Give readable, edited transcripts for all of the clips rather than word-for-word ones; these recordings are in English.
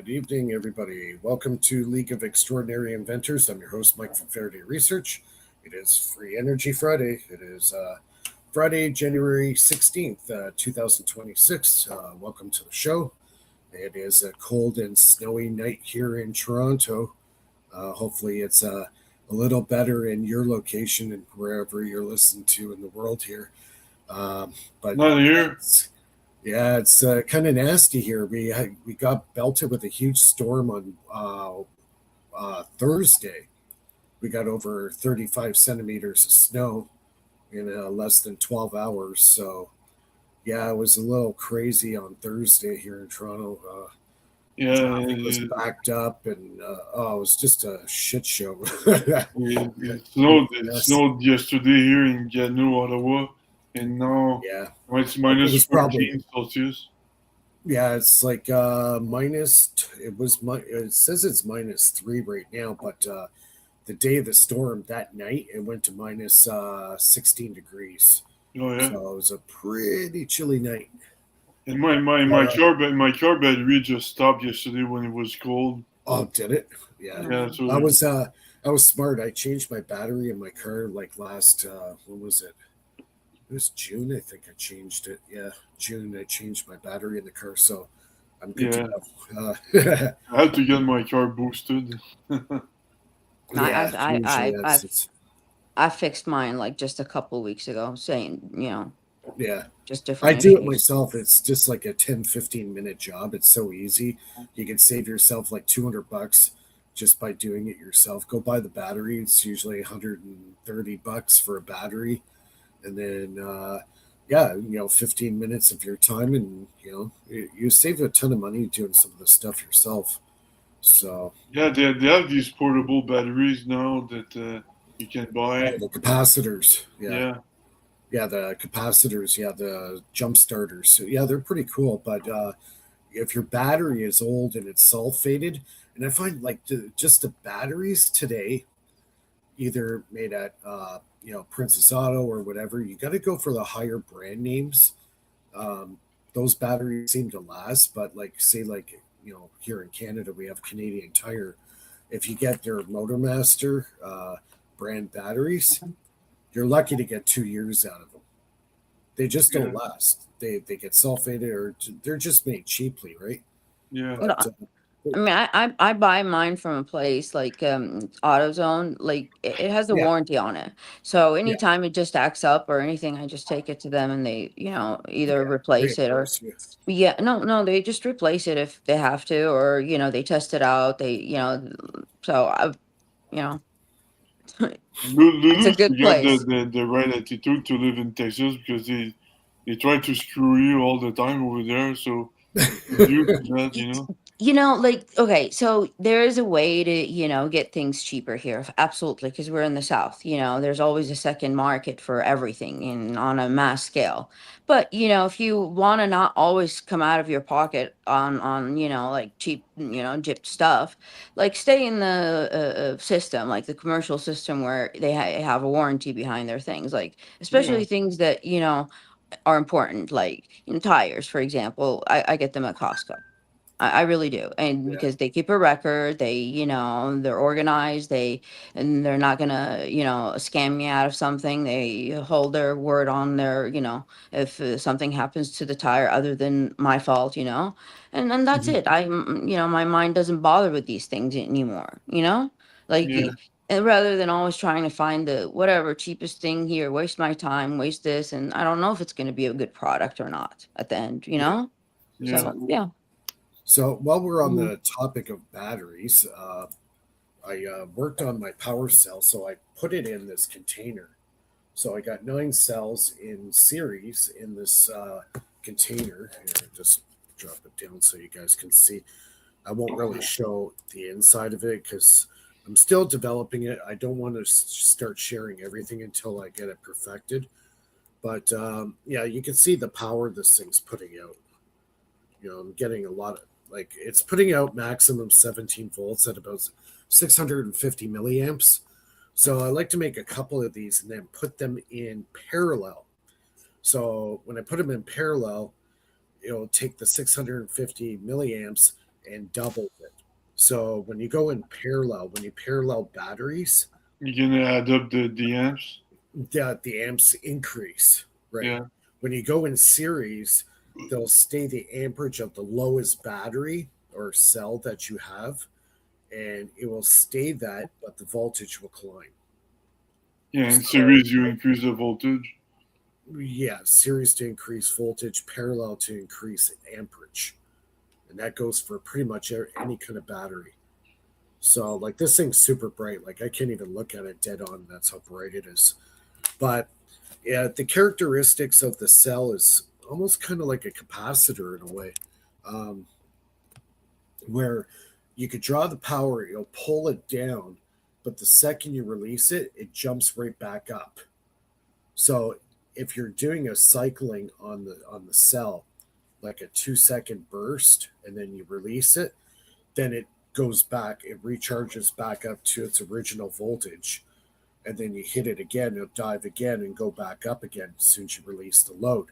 Good evening, everybody. Welcome to League of Extraordinary Inventors. I'm your host, Mike from Faraday Research. It is Free Energy Friday. It is Friday, January 16th, 2026. Welcome to the show. It is a cold and snowy night here in Toronto. Hopefully it's a little better in your location and wherever you're listening to in the world here. But not here. Yeah, it's kind of nasty here. We got belted with a huge storm on Thursday. We got over 35 centimeters of snow in less than 12 hours. So, yeah, it was a little crazy on Thursday here in Toronto. Traffic was backed up, and it was just a shit show. It snowed yesterday here in Gatineau, Ottawa, and now it's minus 14 Celsius. Yeah, it's like minus. It says it's -3 right now, but the day of the storm that night it went to minus 16 degrees. Oh yeah. So it was a pretty chilly night. And my car battery just stopped yesterday when it was cold. Oh, did it? Yeah. So I was smart. I changed my battery in my car like last. When was it? It was June, I think I changed it. Yeah, June I changed my battery in the car, so I'm good to go. I had to get my car boosted. I fixed mine like just a couple weeks ago, saying, just different. I do it myself. It's just like a 10-15 minute job. It's so easy. You can save yourself like $200 just by doing it yourself. Go buy the battery. It's usually $130 for a battery. And then, 15 minutes of your time, and you save a ton of money doing some of the stuff yourself. So yeah, they have these portable batteries now that you can buy. The capacitors, yeah, the capacitors, the jump starters. So yeah, they're pretty cool. But if your battery is old and it's sulfated, and I find like just the batteries today, either made at Princess Auto or whatever, you got to go for the higher brand names. Those batteries seem to last, but here in Canada we have Canadian Tire. If you get their Motormaster brand batteries, you're lucky to get 2 years out of them. They just don't last. They get sulfated, or they're just made cheaply, right? Yeah. But, I mean, I buy mine from a place like AutoZone. Like it has a warranty on it, so anytime it just acts up or anything, I just take it to them and they, either replace it or they just replace it if they have to, or they test it out. So I've, it's a good place. The right attitude to live in Texas because they try to screw you all the time over there. So you that, okay, so there is a way to, get things cheaper here. Absolutely. Because we're in the South, there's always a second market for everything on a mass scale. But, if you want to not always come out of your pocket on like cheap, gypped stuff, like stay in the system, like the commercial system where they have a warranty behind their things, like especially things that, are important, like tires, for example. I get them at Costco. I really do. And because they keep a record, they're organized, and they're not gonna, scam me out of something. They hold their word on their, if something happens to the tire other than my fault, and then that's it. My mind doesn't bother with these things anymore, and rather than always trying to find the whatever cheapest thing here, waste my time, waste this, and I don't know if it's going to be a good product or not at the end, So, So while we're on the topic of batteries, I worked on my power cell, so I put it in this container. So I got 9 cells in series in this container. Here, just drop it down so you guys can see. I won't really show the inside of it because I'm still developing it. I don't want to start sharing everything until I get it perfected. But you can see the power this thing's putting out. I'm getting a lot of, it's putting out maximum 17 volts at about 650 milliamps. So I like to make a couple of these and then put them in parallel. So when I put them in parallel, it'll take the 650 milliamps and doubles it. So when you go in parallel, when you parallel batteries, You're gonna add up the amps. the amps increase, right? Yeah. When you go in series, they'll stay the amperage of the lowest battery or cell that you have, and it will stay that, but the voltage will climb. Yeah. In So series, you increase the voltage. yeah, series to increase voltage, parallel to increase amperage, and that goes for pretty much any kind of battery. So like this thing's super bright. Like I can't even look at it dead on. That's how bright it is. But yeah, the characteristics of the cell is almost kind of like a capacitor in a way, um, where you could draw the power, it'll pull it down, but the second you release it, it jumps right back up. So if you're doing a cycling on the cell, like a 2 second burst, and then you release it, then it goes back, it recharges back up to its original voltage, and then you hit it again, it'll dive again and go back up again as soon as you release the load.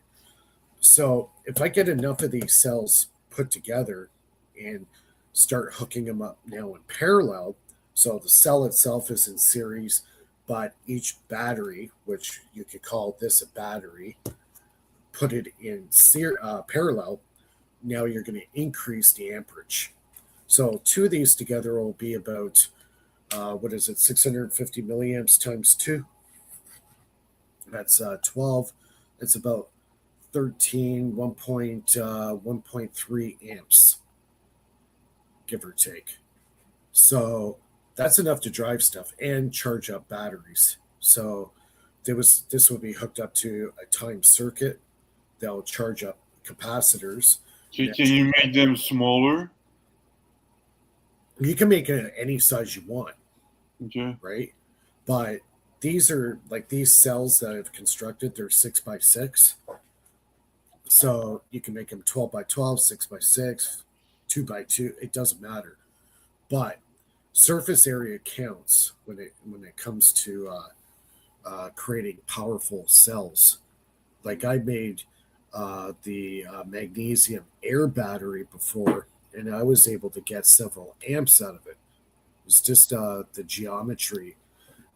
So if I get enough of these cells put together and start hooking them up now in parallel, so the cell itself is in series, but each battery, which you could call this a battery, put it in parallel, now you're going to increase the amperage. So two of these together will be about, what is it, 650 milliamps times two? That's 12. It's about 13, 1.3 amps, give or take. So that's enough to drive stuff and charge up batteries. So this will be hooked up to a timed circuit that'll charge up capacitors. So can you make them smaller? You can make it any size you want. Okay. Right? But these are like these cells that I've constructed, they're 6x6. So you can make them 12x12, 6x6, 2x2. It doesn't matter. But surface area counts when it comes to creating powerful cells. Like I made the magnesium air battery before, and I was able to get several amps out of it. It was just the geometry,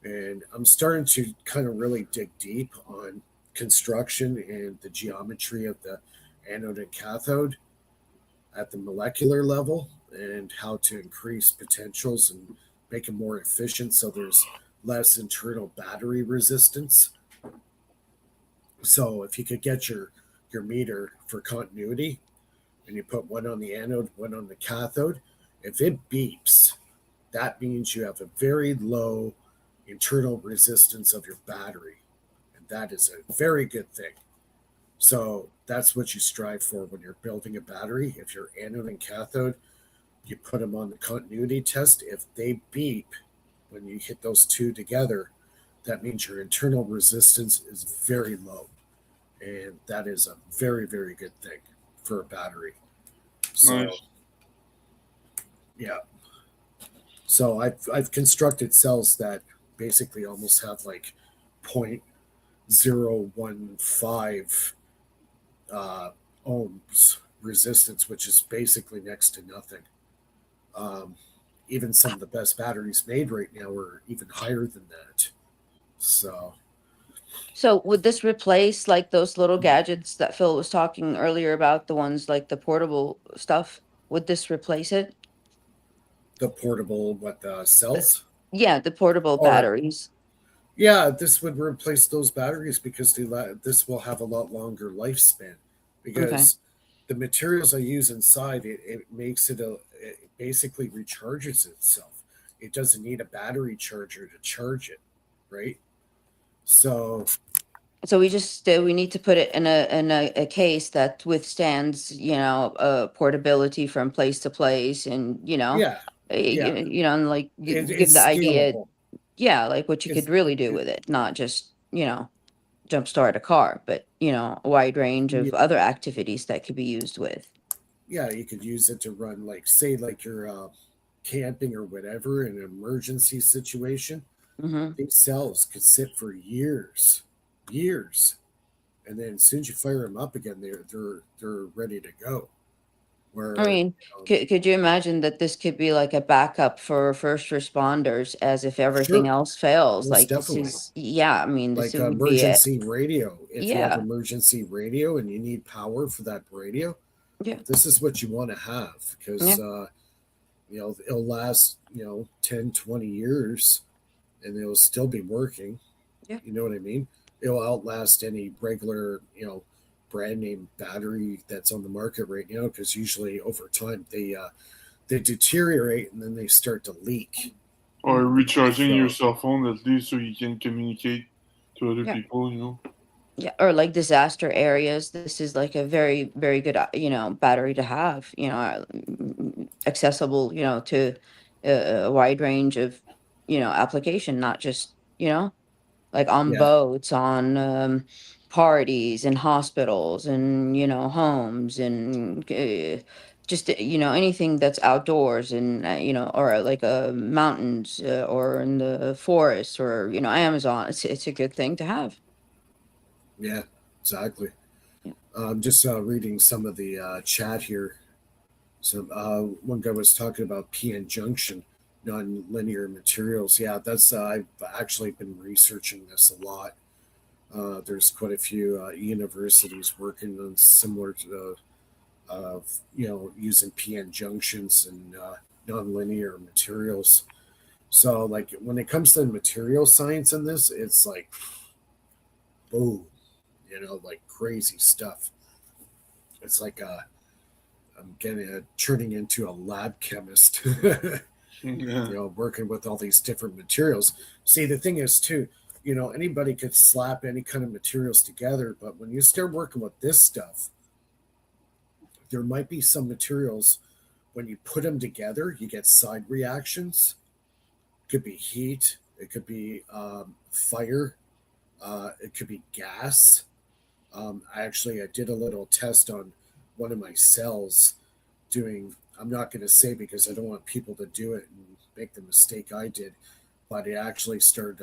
and I'm starting to kind of really dig deep on construction and the geometry of the anode and cathode at the molecular level, and how to increase potentials and make them more efficient so there's less internal battery resistance. So if you could get your meter for continuity and you put one on the anode, one on the cathode, if it beeps, that means you have a very low internal resistance of your battery. And that is a very good thing. So that's what you strive for when you're building a battery. If you're anode and cathode, you put them on the continuity test. If they beep when you hit those two together, that means your internal resistance is very low. And that is a very, very good thing for a battery. So, Nice. yeah. So I've constructed cells that basically almost have like 0.015 ohms resistance, which is basically next to nothing. Even some of the best batteries made right now are even higher than that. So would this replace like those little gadgets that Phil was talking earlier about, the ones like the portable stuff? Would this replace it? the portable, what the cells? Yeah, the portable Or batteries. yeah, this would replace those batteries because this will have a lot longer lifespan Okay. because the materials I use inside it makes it basically recharges itself. It doesn't need a battery charger to charge it, right? So So we need to put it in a case that withstands, portability from place to place, and yeah, yeah, and like give it's the idea, scalable. yeah, like what you It's could really do it, with it, not just jumpstart a car, but a wide range yeah, of other activities that could be used with. yeah, you could use it to run like say like you're camping or whatever in an emergency situation. Mm-hmm. These cells could sit for years, years, and then as soon as you fire them up again, they're ready to go. Where I mean, could you imagine that this could be like a backup for first responders, as if everything sure, else fails? most Like this definitely. is, yeah. I mean, this Like would be it. emergency radio. If you have Yeah, emergency radio and you need power for that radio, yeah, this is what you want to have yeah, because it'll last 10, 20 years and it'll still be working. yeah. You know what I mean? It'll outlast any regular brand name battery that's on the market right now because usually over time they deteriorate and then they start to leak. Or recharging your So cell phone at least so you can communicate to other Yeah. people, you know. Yeah, or like disaster areas. This is like a very, very good, battery to have, accessible, to a wide range of, application, not just, like on yeah, boats, on parties and hospitals and, homes and just, anything that's outdoors and, or like mountains or in the forest or, Amazon. It's a good thing to have. yeah, exactly. Yeah. I'm just reading some of the chat here. So one guy was talking about PN junction, non-linear materials. Yeah, that's I've actually been researching this a lot. There's quite a few universities working on similar to, using PN junctions and non-linear materials. So, like when it comes to material science in this, it's like boom, like crazy stuff. It's like I'm getting turning into a lab chemist. Yeah. Working with all these different materials. See, the thing is too, anybody could slap any kind of materials together, but when you start working with this stuff, there might be some materials when you put them together, you get side reactions. It could be heat, it could be fire, it could be gas. I did a little test on one of my cells doing. I'm not going to say because I don't want people to do it and make the mistake I did, but it actually started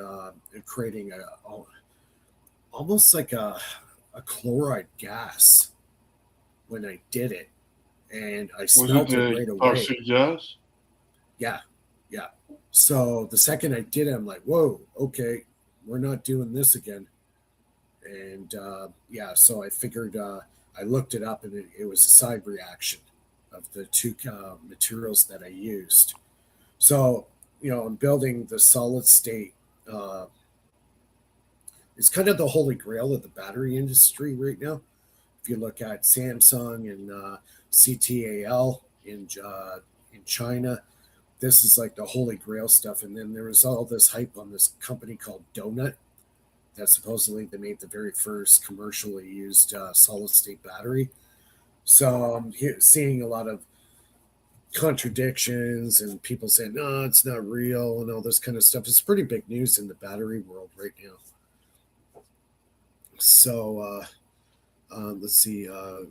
creating almost like a chloride gas when I did it, and I Was it smelt it the right away. toxic gas? Yeah, yeah. So the second I did it, I'm like, whoa, okay, we're not doing this again. And yeah, so I figured I looked it up, and it was a side reaction of the two materials that I used. So I'm building the solid state. Uh, it's kind of the holy grail of the battery industry right now. If you look at Samsung and CTAL in China, this is like the holy grail stuff. And then there was all this hype on this company called Donut that supposedly they made the very first commercially used solid state battery. So I'm seeing a lot of contradictions and people saying, no, it's not real and all this kind of stuff. It's pretty big news in the battery world right now. So let's see. I'm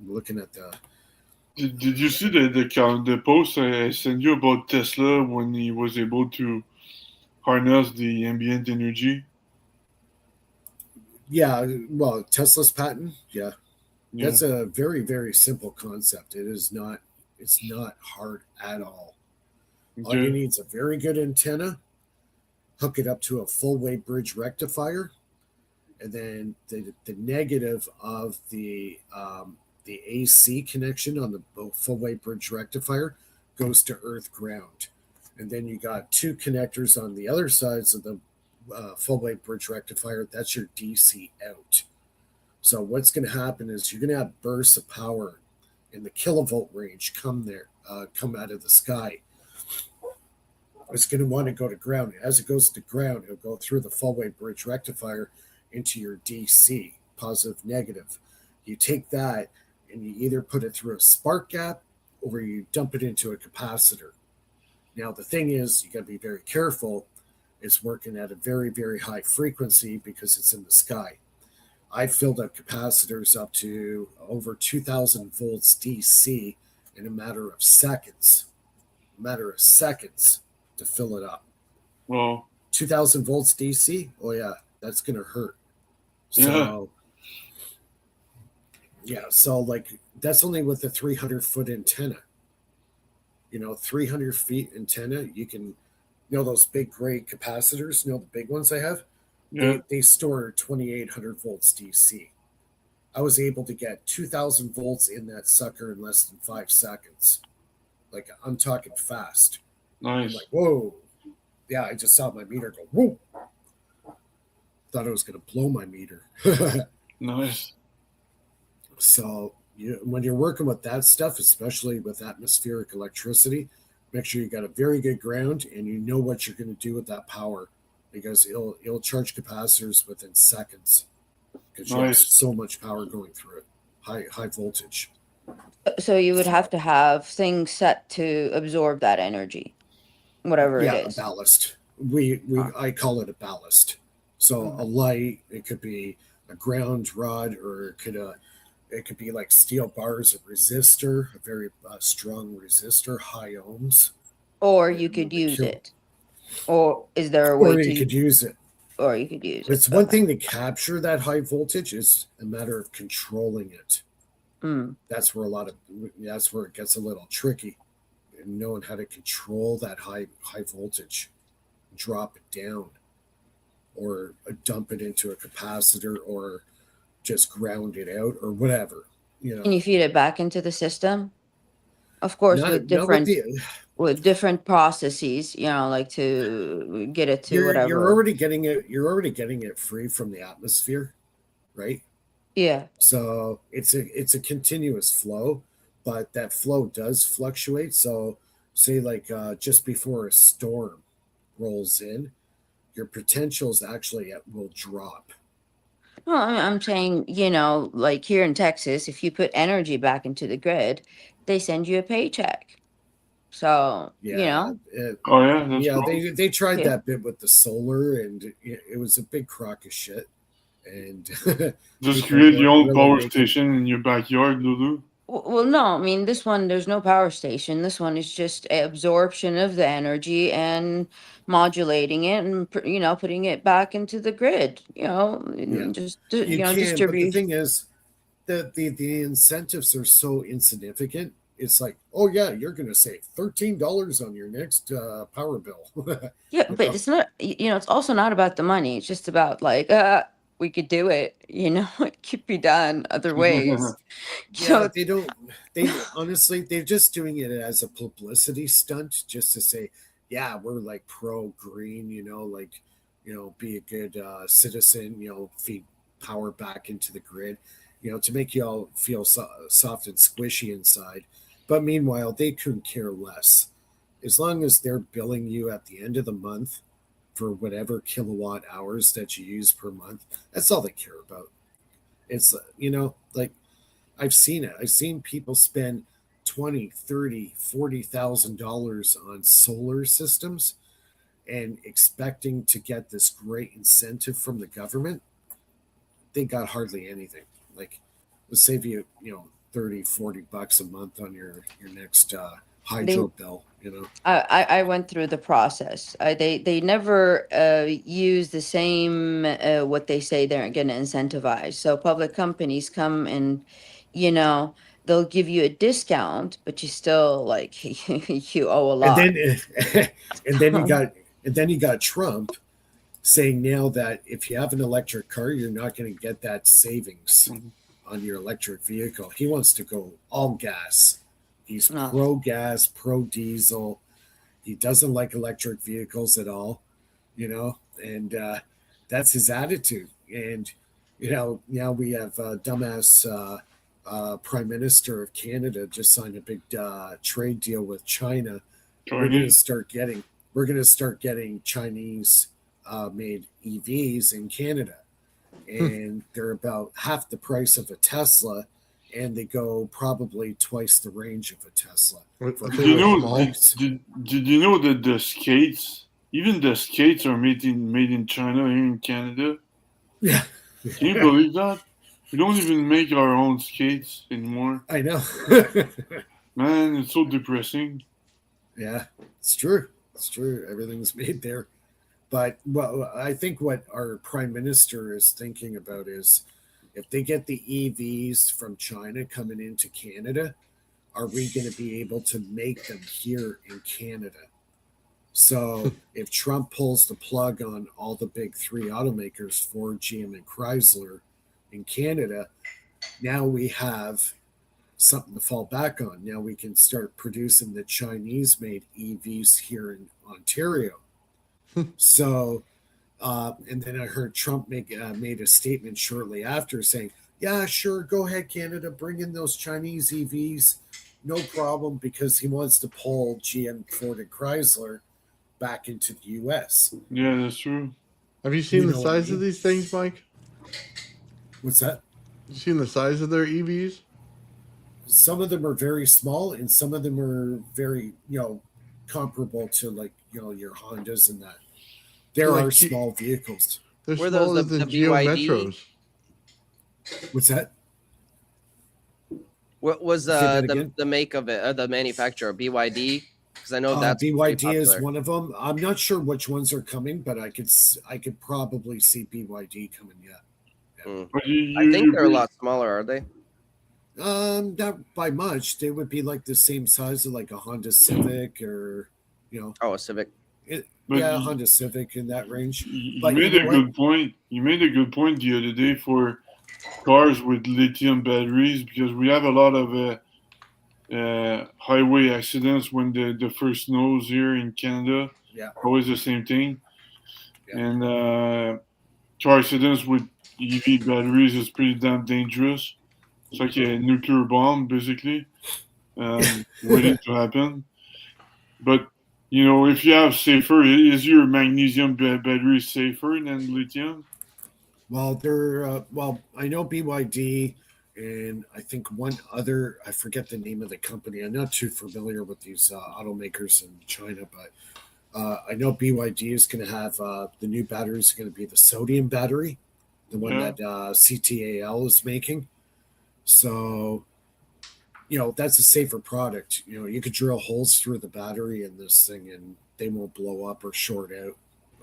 looking at the. Did you see the post I sent you about Tesla when he was able to harness the ambient energy? Yeah, well, Tesla's patent. Yeah, Yeah. that's a very, very simple concept. It is not. It's not hard at all. All you Okay. need is a very good antenna. Hook it up to a full wave bridge rectifier, and then the negative of the AC connection on the full wave bridge rectifier goes to earth ground. And then you got two connectors on the other sides of the full wave bridge rectifier. That's your DC out. So what's going to happen is you're going to have bursts of power in the kilovolt range come out of the sky. It's going to want to go to ground. As it goes to ground, it'll go through the full wave bridge rectifier into your DC, positive, negative. You take that and you either put it through a spark gap or you dump it into a capacitor. Now, the thing is, you got to be very careful. It's working at a very, very high frequency because it's in the sky. I filled up capacitors up to over 2,000 volts DC in a matter of seconds. To fill it up. Well, 2,000 volts DC? Oh, yeah, that's going to hurt. yeah. So Yeah, so like that's only with a 300-foot antenna. 300 feet antenna, you can, those big gray capacitors, the big ones I have, Yeah, they store 2,800 volts DC. I was able to get 2,000 volts in that sucker in less than 5 seconds. Like, I'm talking fast. I'm like, nice, whoa. Yeah, I just saw my meter go, whoa. Thought I was going to blow my meter. nice. So, when you're working with that stuff, especially with atmospheric electricity, make sure you got a very good ground and you know what you're going to do with that power, because it'll charge capacitors within seconds because you have Nice. so much power going through it, high voltage. So you would have to have things set to absorb that energy, whatever it Yeah, a is. ballast. We Huh. I call it a ballast. So a Okay. light, it could be a ground rod, or it could be like steel bars of resistor, a very strong resistor, high ohms. Or You you know, could the use kill, it. Or is there a way or you to, could use it. or you could use it. It's one Okay. thing to capture that high voltage; is a matter of controlling it. Mm. That's where it gets a little tricky, and knowing how to control that high voltage, drop it down, or dump it into a capacitor, or just ground it out, or whatever. Can you feed it back into the system? Of course, Not with the with different processes, like to get it to you're whatever. already getting it. You're already getting it free from the atmosphere, right? Yeah. So it's a continuous flow, but that flow does fluctuate. So say like just before a storm rolls in, your potentials actually will drop. Well, I'm saying, like here in Texas, if you put energy back into the grid, they send you a paycheck. So, Yeah, Oh yeah, that's yeah. cool. They tried yeah. that bit with the solar, and it was a big crock of shit, and Just people create your weren't own really power making. station in your backyard, Lulu. Well, no, I mean, this one, there's no power station. This one is just absorption of the energy and modulating it and, putting it back into the grid, Yeah, and just, you can, but the distribute. thing is, the incentives are so insignificant. It's like, oh yeah, you're going to save $13 on your next power bill. Yeah, you but know, it's not, it's also not about the money. It's just about like, we could do it, it could be done other ways. yeah, So, they don't. They honestly, they're just doing it as a publicity stunt, just to say, yeah, we're like pro green. Like, be a good citizen. Feed power back into the grid. To make you all feel soft and squishy inside. But meanwhile, they couldn't care less. As long as they're billing you at the end of the month for whatever kilowatt hours that you use per month, that's all they care about. It's like I've seen it. I've seen people spend 20, 30, $40,000 on solar systems and expecting to get this great incentive from the government. They got hardly anything. Like, it'll save you, 30, $40 a month on your next they hydro bill. I went through the process. They never use the same what they say they're going to incentivize. So public companies come and, you know, they'll give you a discount, but you still like you owe a And lot. then and then you got Trump saying now that if you have an electric car, you're not going to get that savings on your electric vehicle. He wants to go all gas. He's No. pro gas, pro diesel. He doesn't like electric vehicles at all, and that's his attitude. And now we have dumbass Prime Minister of Canada just signed a big trade deal with China. We're going to Chinese. start getting we're going to start getting Chinese made EVs in Canada, and they're about half the price of a Tesla, and they go probably twice the range of a Tesla for Did you high know? high. Did you know that the skates, even the skates, are made in China here in Canada? Yeah, Can you believe that? We don't even make our own skates anymore. I know. Man, it's so depressing. Yeah, it's true. It's true. Everything's made there. But well, I think what our prime minister is thinking about is if they get the EVs from China coming into Canada, are we going to be able to make them here in Canada? So if Trump pulls the plug on all the big three automakers, Ford, GM, and Chrysler in Canada, now we have something to fall back on. Now we can start producing the Chinese-made EVs here in Ontario. So, and then I heard Trump made a statement shortly after saying, yeah, sure, go ahead, Canada, bring in those Chinese EVs, no problem, because he wants to pull GM, Ford, and Chrysler back into the U.S. Yeah, that's true. Have you seen You the know what I size of mean? these things, Mike? What's that? You seen the size of their E EVs? Some of them are very small, and some of them are very, comparable to like your Hondas and that. There They're like are small vehicles. They're Were those smaller the than Geo BYD? Metros. What's that? What was Say that again? the make of it, the manufacturer, BYD? Because I know that's pretty BYD is popular. one of them. I'm not sure which ones are coming, but I could probably see BYD coming yet. But I think they're a lot smaller, are they? Not by much. They would be like the same size of like a Honda Civic or Oh, a Civic. Honda Civic in that range. You But made you a know good point. You made a good point the other day for cars with lithium batteries, because we have a lot of highway accidents when the first snows here in Canada. Yeah. Always the same thing. Yeah. And car accidents with EV batteries is pretty damn dangerous. It's like a nuclear bomb, basically, waiting to happen. But if you have safer, is your magnesium battery safer than lithium? Well, I know BYD and I think one other, I forget the name of the company. I'm not too familiar with these automakers in China, but I know BYD is going to have the new battery is going to be the sodium battery, the one that CTAL is making. So, that's a safer product. You could drill holes through the battery in this thing and they won't blow up or short out.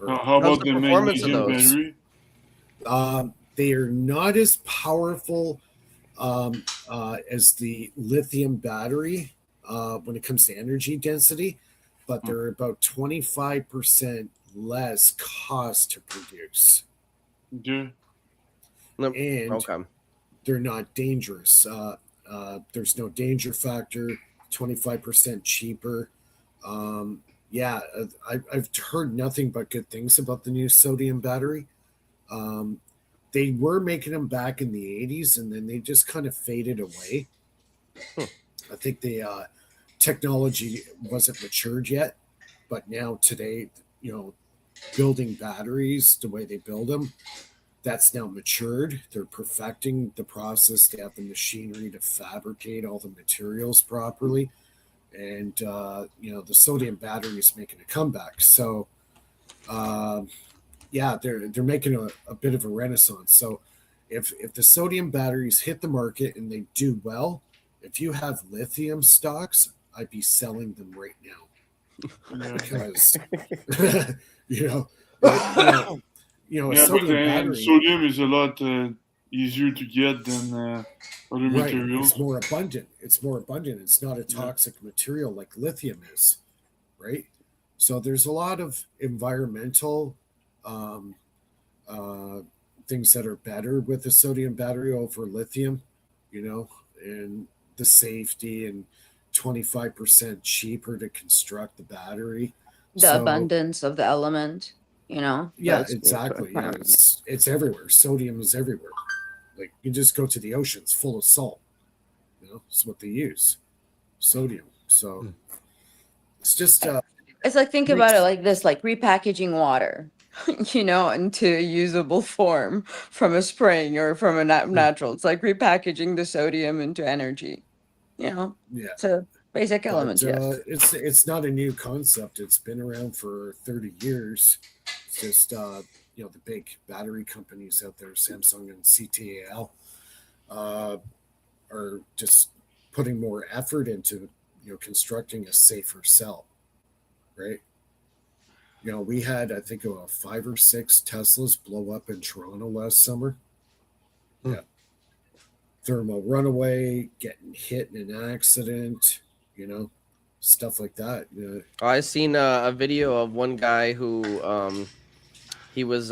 How How's about the the performance of magnesium those? battery? They are not as powerful as the lithium battery when it comes to energy density, but they're about 25% less cost to produce. Yeah. And Okay. they're not dangerous. There's no danger factor, 25% cheaper. I've heard nothing but good things about the new sodium battery. They were making them back in the 80s, and then they just kind of faded away. I think the technology wasn't matured yet, but now today, building batteries the way they build them, that's now matured. They're perfecting the process. They have the machinery to fabricate all the materials properly. And, the sodium battery is making a comeback. So, they're making a bit of a renaissance. So if the sodium batteries hit the market and they do well, if you have lithium stocks, I'd be selling them right now. Because, a sodium battery. Sodium is a lot easier to get than other materials. It's more abundant. It's not a toxic material like lithium is, right? So there's a lot of environmental things that are better with the sodium battery over lithium, and the safety and 25% cheaper to construct the battery. The abundance of the element, Yeah, exactly. Yeah, it's everywhere. Sodium is everywhere. Like you just go to the oceans full of salt. It's what they use. Sodium. So it's just it's like, think about it like this, like repackaging water, into a usable form from a spring or from a natural. It's like repackaging the sodium into energy. Yeah. It's a basic element. It's not a new concept. It's been around for 30 years. It's just the big battery companies out there, Samsung and CTAL, are just putting more effort into constructing a safer cell, right? We had, I think, 5 or 6 Teslas blow up in Toronto last summer. Yeah, thermal runaway, getting hit in an accident, stuff like that. I seen a video of one guy who he was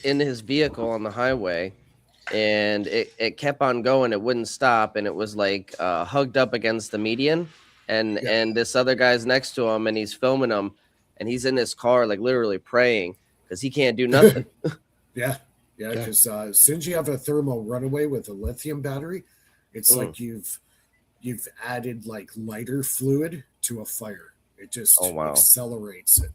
in his vehicle on the highway, and it kept on going. It wouldn't stop, and it was like hugged up against the median, and this other guy's next to him, and he's filming him, and he's in his car like literally praying because he can't do nothing. Yeah, because as soon as you have a thermal runaway with a lithium battery, it's like you've added like lighter fluid to a fire. It just accelerates it.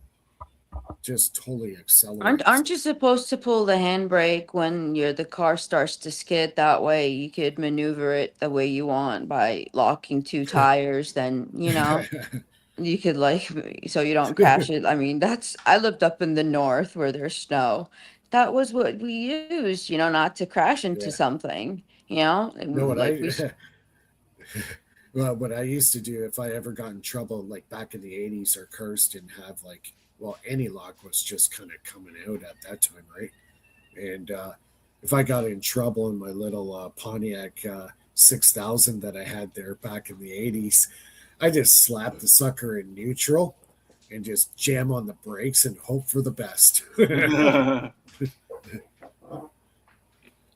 Just totally accelerates. Aren't you supposed to pull the handbrake when the car starts to skid? That way you could maneuver it the way you want by locking two tires. Then you could so you don't crash it. I mean, I lived up in the north where there's snow. That was what we used, not to crash into something. No, what I used to do if I ever got in trouble, like back in the 80s, our cars didn't have anti-lock was just kind of coming out at that time, right? And if I got in trouble in my little Pontiac 6000 that I had there back in the 80s, I just slapped the sucker in neutral and just jam on the brakes and hope for the best.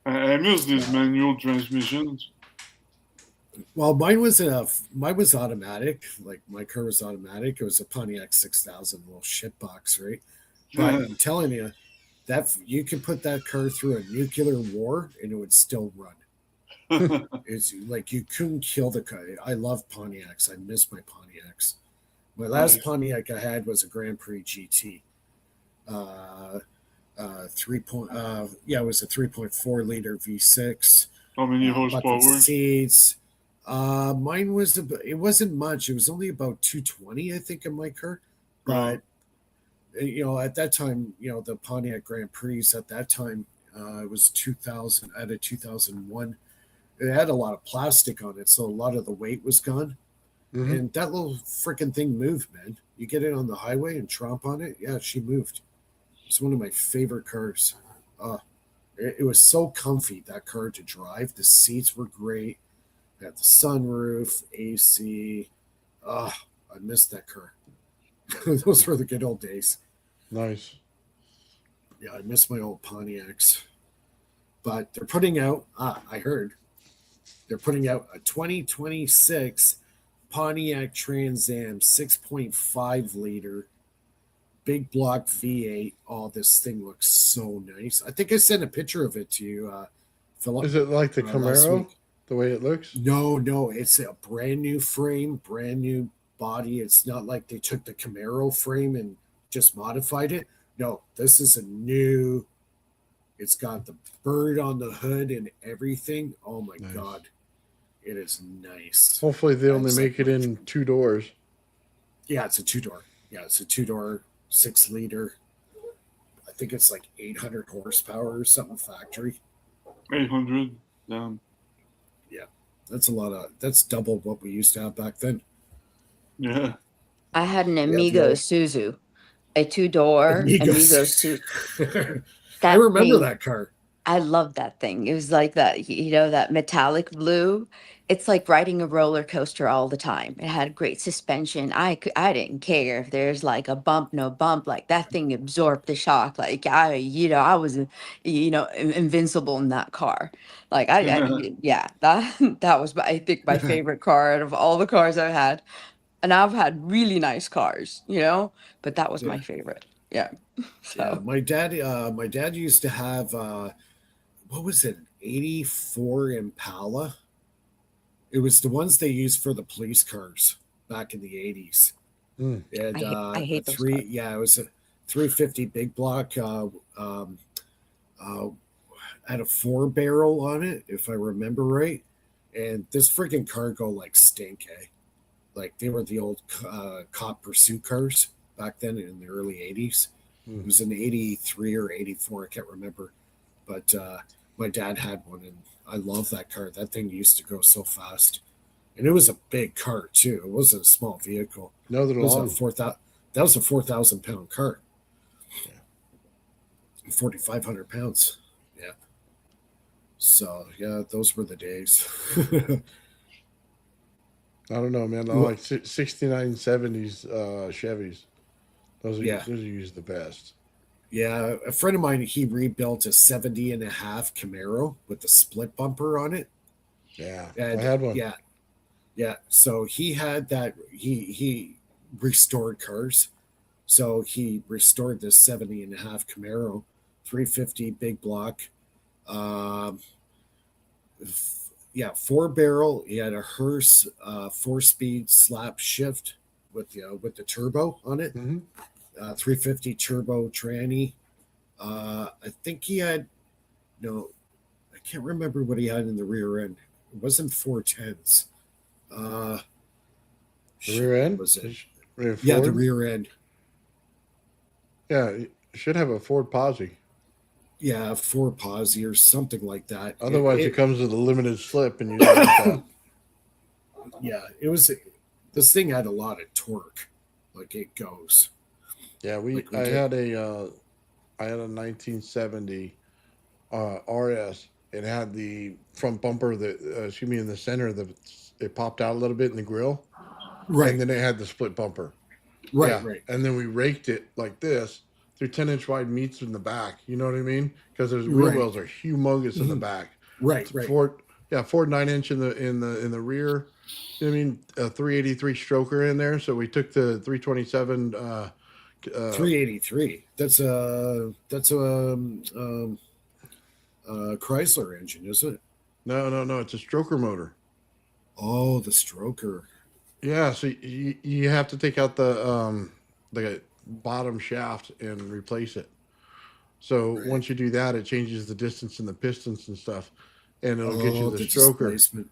I miss these manual transmissions. Well, mine was automatic. Like my car was automatic. It was a Pontiac 6000, little shit box, right? But I'm telling you, that you could put that car through a nuclear war and it would still run. It's like you couldn't kill the car. I love Pontiacs. I miss my Pontiacs. My last Pontiac I had was a Grand Prix GT. It was a 3.4 liter V6. How many horsepower? Seats. Mine was it wasn't much. It was only about 220, I think, in my car. But at that time, the Pontiac Grand Prix at that time, it was 2000. I had a 2001. It had a lot of plastic on it, so a lot of the weight was gone. Mm-hmm. And that little freaking thing moved, man. You get it on the highway and tromp on it. Yeah, she moved. It's one of my favorite cars. It was so comfy, that car, to drive. The seats were great. It had the sunroof, AC. I missed that car. Those were the good old days. Nice. Yeah, I miss my old Pontiacs. But they're putting out, I heard, they're putting out a 2026 Pontiac Trans Am 6.5 liter big block V8. Oh, this thing looks so nice. I think I sent a picture of it to you, Philip. Is it like the Camaro, the way it looks? No, it's a brand new frame, brand new body. It's not like they took the Camaro frame and just modified it. No, this is a new. It's got the bird on the hood and everything. Oh my God. It is nice. Hopefully they only make it in 2 doors. Yeah, it's a 2-door. Yeah, it's a 2-door, 6 liter. I think it's like 800 horsepower or something factory. 800 down. Yeah, that's double what we used to have back then. Yeah. I had an Amigo Suzu, a 2-door Amigo Suzu. I remember that car. I love that thing. It was like that, that metallic blue. It's like riding a roller coaster all the time. It had great suspension. I didn't care if there's like a bump, no bump. Like that thing absorbed the shock. Like I was, invincible in that car. Like that was I think my favorite car out of all the cars I've had. And I've had really nice cars, but that was my favorite. Yeah. So my dad used to have what was it, 84 Impala? It was the ones they used for the police cars back in the 80s. Mm. And I hate those cars. Yeah, it was a 350 big block. Had a 4-barrel on it, if I remember right. And this freaking car go like stink, eh? Like they were the old cop pursuit cars back then in the early 80s. Mm. It was an 83 or 84, I can't remember. But my dad had one, and I love that car. That thing used to go so fast. And it was a big car, too. It wasn't a small vehicle. No, that was a 4,000-pound car. Yeah. 4,500 pounds. Yeah. So yeah, those were the days. I don't know, man. I like 69, 70s Chevys. Those are Yeah. usually the best. Yeah, a friend of mine, he rebuilt a 70 and a half Camaro with the split bumper on it. Yeah, And I had one. yeah. So he had that. He restored cars. So he restored this 70 and a half Camaro, 350 big block. Um, yeah, 4 barrel. He had a Hearse 4-speed slap shift with the turbo on it. Mm-hmm. 350 turbo tranny. I think he had I can't remember what he had in the rear end. It wasn't 410s. The rear end? Was it? Yeah, the rear end. Yeah, it should have a Ford Posse. Yeah, Ford Posse or something like that. Otherwise, it comes with a limited slip, and you don't want that. Yeah, it was. This thing had a lot of torque, like it goes. Yeah, I had a 1970 RS. It had the front bumper that in the center it popped out a little bit in the grill, Right. And then it had the split bumper, right. And then we raked it like this through 10-inch wide meets in the back. You know what I mean? Because those wheel wells are humongous in the back. Right. Ford 9-inch in the rear. You know what I mean? A 383 stroker in there. So we took the 327. 383. That's a Chrysler engine, isn't it? No. It's a stroker motor. Oh, the stroker. Yeah. So you have to take out the bottom shaft and replace it. So once you do that, it changes the distance in the pistons and stuff, and it'll get you the stroker.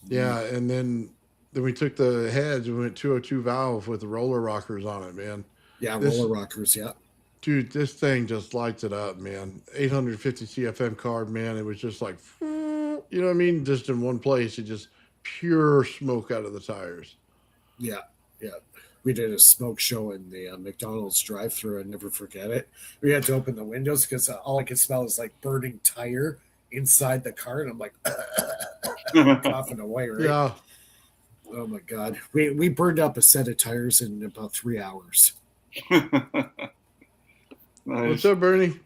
Yeah, and then we took the heads and we went 202 valve with the roller rockers on it, man. Yeah, roller rockers, yeah. Dude, this thing just lights it up, man. 850 CFM card, man. It was just like, you know what I mean? Just in one place, it just pure smoke out of the tires. Yeah. We did a smoke show in the McDonald's drive-thru. I'll never forget it. We had to open the windows because all I could smell is like burning tire inside the car, and I'm like coughing away, right? Yeah. Oh my God, we burned up a set of tires in about 3 hours. Nice. What's up, Bernie?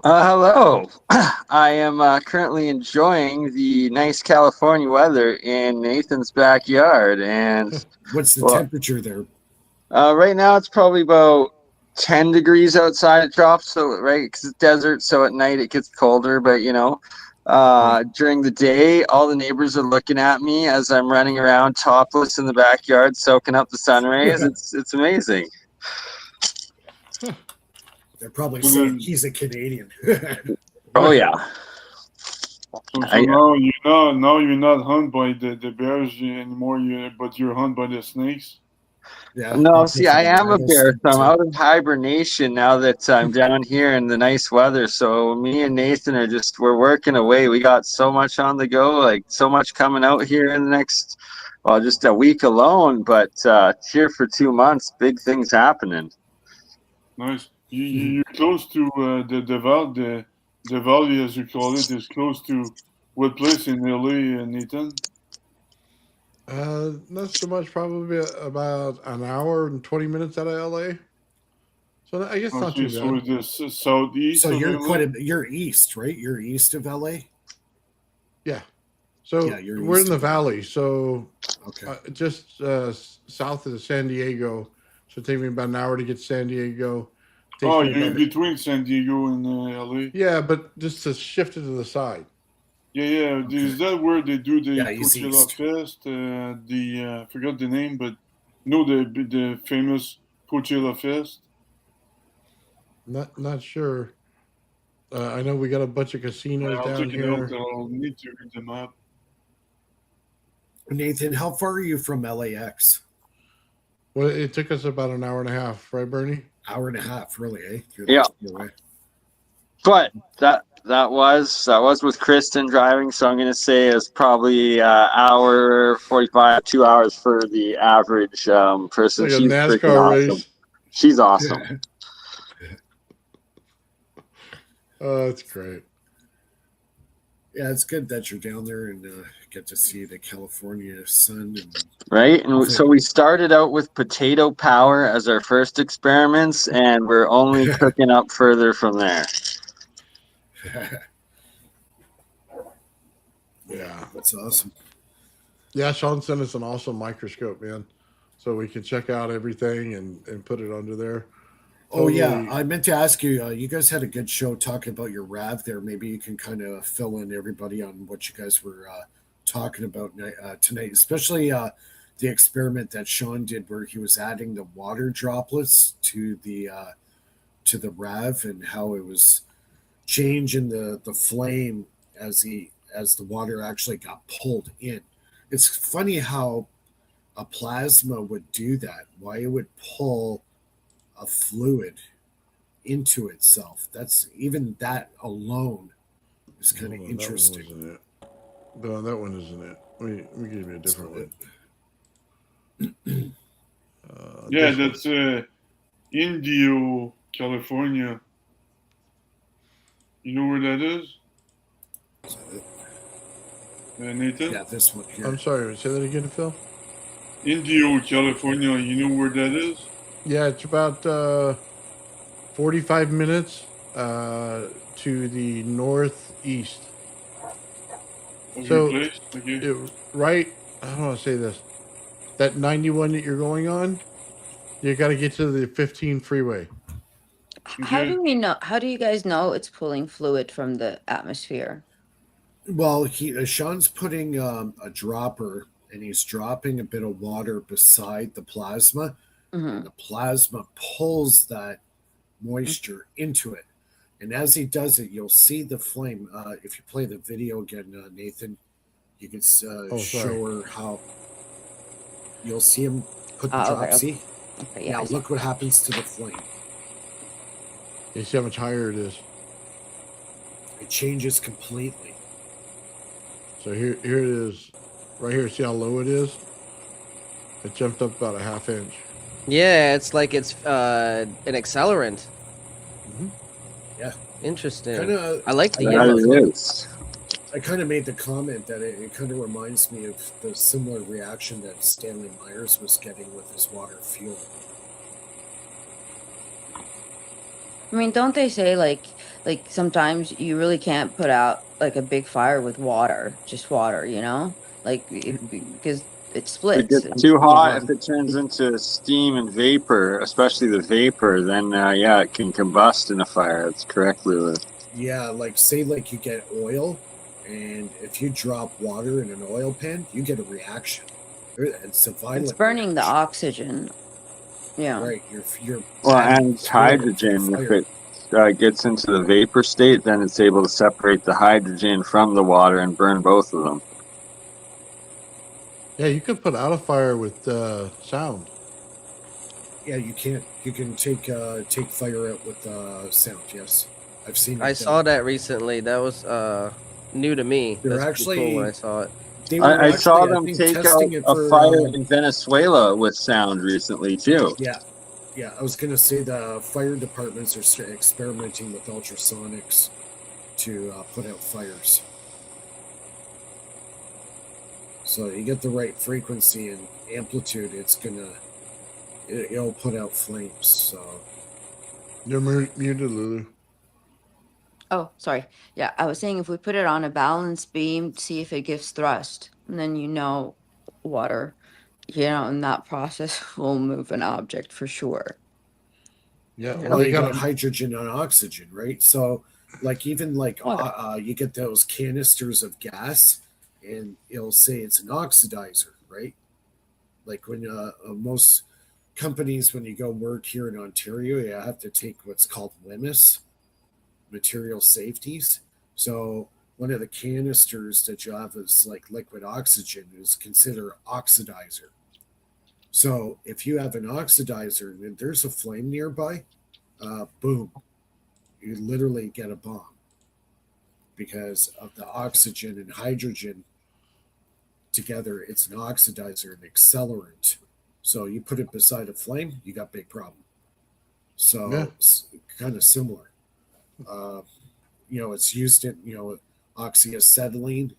Hello. I am currently enjoying the nice California weather in Nathan's backyard. And what's the temperature there? Right now it's probably about 10 degrees outside. It drops, so right, because it's desert, so at night it gets colder. But during the day, all the neighbors are looking at me as I'm running around topless in the backyard, soaking up the sun rays. It's amazing. They're probably saying he's a Canadian. Oh yeah. So now you're not hunted by the bears anymore. But you're hunted by the snakes. Yeah. No, see, I am a bear, so I'm out of hibernation now that I'm down here in the nice weather. So me and Nathan we're working away. We got so much on the go, like so much coming out here in the next, just a week alone. But here for 2 months, big things happening. Nice. You're close to the valley, as you call it, is close to what place in LA, Nathan? Not so much. Probably about an hour and 20 minutes out of LA. So I guess not too bad. So it is southeast. So you're east, right? You're east of LA. Yeah. So we're in the valley. So just south of San Diego. So it takes me about an hour to get to San Diego. You're in between San Diego and LA. Yeah, but just to shift it to the side. Yeah. Okay. Is that where they do the Coachella Fest? I forgot the name, but the famous Coachella Fest. Not sure. I know we got a bunch of casinos down here. I'll need to read the map. Nathan, how far are you from LAX? Well, it took us about an hour and a half, right, Bernie? Hour and a half, really, eh? Yeah. But that was with Kristen driving, so I'm going to say it's probably hour 45, 2 hours for the average person. Like a She's NASCAR race. Awesome. She's awesome. Oh, that's great. Yeah, it's good that you're down there and get to see the California sun. And Right. And so we started out with potato power as our first experiments, and we're only cooking up further from there. Yeah. That's awesome. Yeah, Sean sent us an awesome microscope, man. So we can check out everything and put it under there. Oh yeah, Totally. I meant to ask you. You guys had a good show talking about your RAV there. Maybe you can kind of fill in everybody on what you guys were talking about tonight, especially the experiment that Sean did, where he was adding the water droplets to the RAV and how it was changing the flame as the water actually got pulled in. It's funny how a plasma would do that. Why it would pull a fluid into itself. That's even that alone is kind of interesting. That one wasn't it. No, that one isn't it. Let me give you a different one. Yeah, that's Indio, California. You know where that is? Nathan? Yeah, this one here. I'm sorry, say that again, Phil? Indio, California. You know where that is? Yeah, it's about 45 minutes to the northeast. Of So, your place? Okay. right, I don't want to say this. That 91 that you're going on, you got to get to the 15 freeway. How do we know? How do you guys know it's pulling fluid from the atmosphere? Well, Sean's putting a dropper and he's dropping a bit of water beside the plasma, and the plasma pulls that moisture into it. And as he does it, you'll see the flame. If you play the video again, Nathan, you can show her how you'll see him put the drop. Okay. See? Okay, yeah. Now look what happens to the flame. You see how much higher it is. It changes completely. So here it is. Right here, see how low it is? It jumped up about a half inch. Yeah, it's like it's an accelerant. Yeah. Interesting. Kinda, I like the That yellow. it is. I kind of made the comment that it kind of reminds me of the similar reaction that Stanley Myers was getting with his water fuel. I mean, don't they say like sometimes you really can't put out like a big fire with water, just water, you know, like because it If splits. it gets too hot, if it turns into steam and vapor, especially the vapor, then yeah, it can combust in a fire. That's correct, Lulu. Yeah, like say like you get oil, and if you drop water in an oil pan, you get a reaction. It's a violent. It's burning the reaction. oxygen. Yeah. Right. You're Well, adding and fuel to hydrogen, the if fire. it gets into the vapor state, then it's able to separate the hydrogen from the water and burn both of them. Yeah, you could put out a fire with sound. Yeah, you can't. You can take fire out with sound. Yes, I've seen it. I saw that recently. That was new to me. They're That's pretty cool when I saw it. I saw them think, take out testing it a for, fire in Venezuela with sound recently too. Yeah, I was gonna say the fire departments are experimenting with ultrasonics to put out fires. So you get the right frequency and amplitude, it'll put out flames. So You're muted, Lulu. Oh, sorry. Yeah, I was saying if we put it on a balance beam, see if it gives thrust, and then water, in that process will move an object for sure. Yeah, well, you got hydrogen and oxygen, right? So like even like you get those canisters of gas, and it'll say it's an oxidizer, right? Like when most companies, when you go work here in Ontario, you have to take what's called WMIS, material safeties. So one of the canisters that you have is like liquid oxygen is considered oxidizer. So if you have an oxidizer and there's a flame nearby, boom, you literally get a bomb because of the oxygen and hydrogen together. It's an oxidizer, an accelerant. So you put it beside a flame, you got big problem. So it's kind of similar. It's used in, oxyacetylene,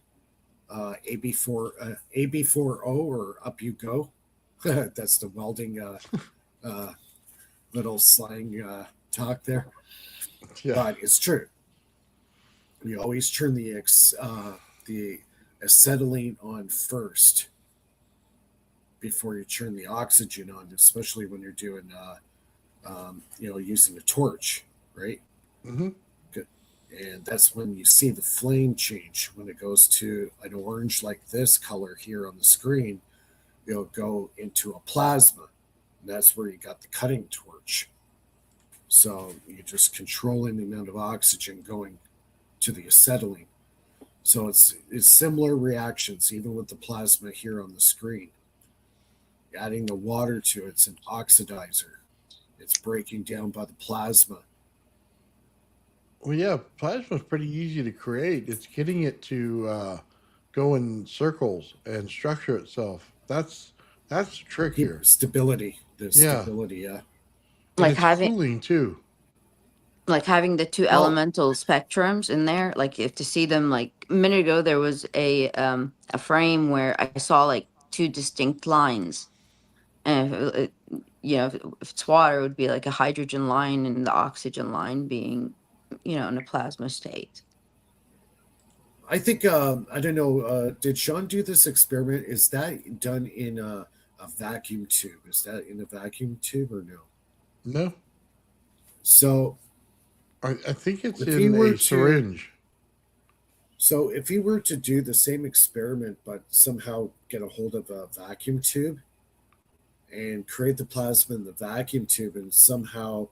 AB4O, or up you go. That's the welding little slang talk there. Yeah. But it's true. You always turn the acetylene on first before you turn the oxygen on, especially when you're doing, using a torch, right? Mm-hmm. Good. And that's when you see the flame change. When it goes to an orange like this color here on the screen, it'll go into a plasma. And that's where you got the cutting torch. So you're just controlling the amount of oxygen going to the acetylene. So it's similar reactions, even with the plasma here on the screen. Adding the water to it's an oxidizer. It's breaking down by the plasma. Well, yeah, plasma is pretty easy to create. It's getting it to go in circles and structure itself. That's the trick here. Stability. The stability, yeah. Like it's having cooling too. Like having the two elemental spectrums in there. Like if to see them, like a minute ago there was a frame where I saw like two distinct lines. And if it's water, it would be like a hydrogen line and the oxygen line being, in a plasma state. I think, I don't know, did Sean do this experiment? Is that done in a vacuum tube? Is that in a vacuum tube or no? No. So I think it's in a syringe. So if you were to do the same experiment, but somehow get a hold of a vacuum tube and create the plasma in the vacuum tube and somehow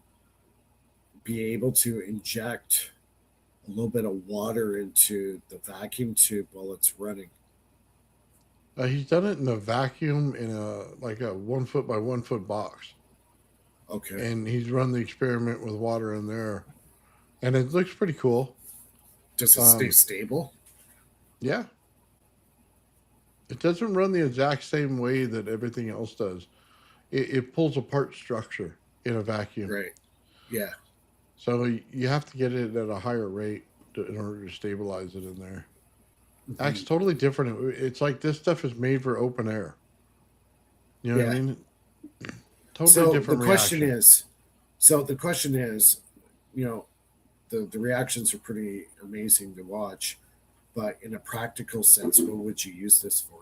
be able to inject a little bit of water into the vacuum tube while it's running. He's done it in a vacuum in a 1 foot by 1 foot box. Okay. And he's run the experiment with water in there. And it looks pretty cool. Does it stay stable? Yeah. It doesn't run the exact same way that everything else does. It pulls apart structure in a vacuum. Right. Yeah. So you have to get it at a higher rate in order to stabilize it in there. Mm-hmm. Acts totally different. It's like this stuff is made for open air. You know what I mean? Totally different reaction. The question is, the reactions are pretty amazing to watch, but in a practical sense, what would you use this for?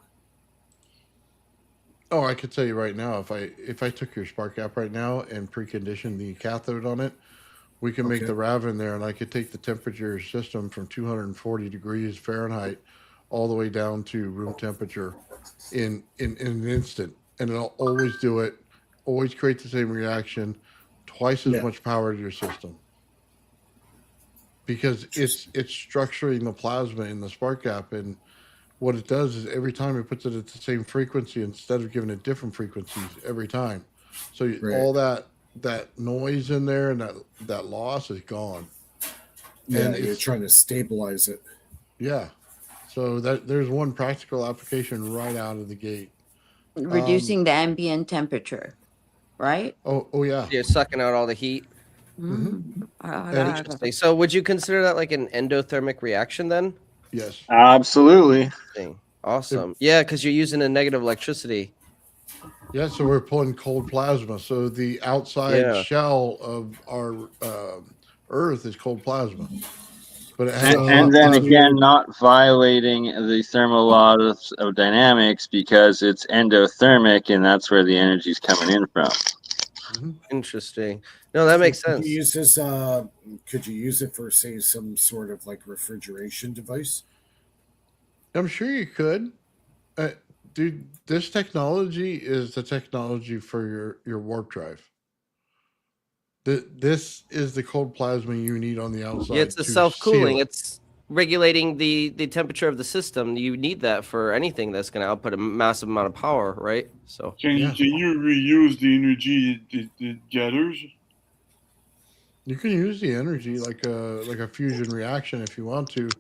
Oh, I could tell you right now, if I took your Spark app right now and preconditioned the cathode on it, we can make the RAV in there, and I could take the temperature system from 240 degrees Fahrenheit all the way down to room temperature in an instant, and it'll always do it, always create the same reaction, twice as much power to your system. Because it's structuring the plasma in the Spark app, and what it does is every time it puts it at the same frequency instead of giving it different frequencies every time. So all that noise in there and that loss is gone. Yeah, and you're trying to stabilize it. Yeah. So there's one practical application right out of the gate. Reducing the ambient temperature, right? Oh yeah. You're sucking out all the heat. Mm-hmm. Interesting. So would you consider that like an endothermic reaction then? Yes. Absolutely. Awesome. Yeah, because you're using a negative electricity. Yeah, so we're pulling cold plasma. So the outside shell of our Earth is cold plasma. But it has and then again, not violating the thermal laws of dynamics because it's endothermic, and that's where the energy is coming in from. Mm-hmm. Interesting. No, that makes sense. Could you use this? Could you use it for, say, some sort of like refrigeration device? I'm sure you could. Dude, this technology is the technology for your warp drive. This is the cold plasma you need on the outside. Yeah, it's the self-cooling. It's regulating the temperature of the system. You need that for anything that's going to output a massive amount of power, right? So can you reuse the energy it gathers? You can use the energy like a fusion reaction if you want to.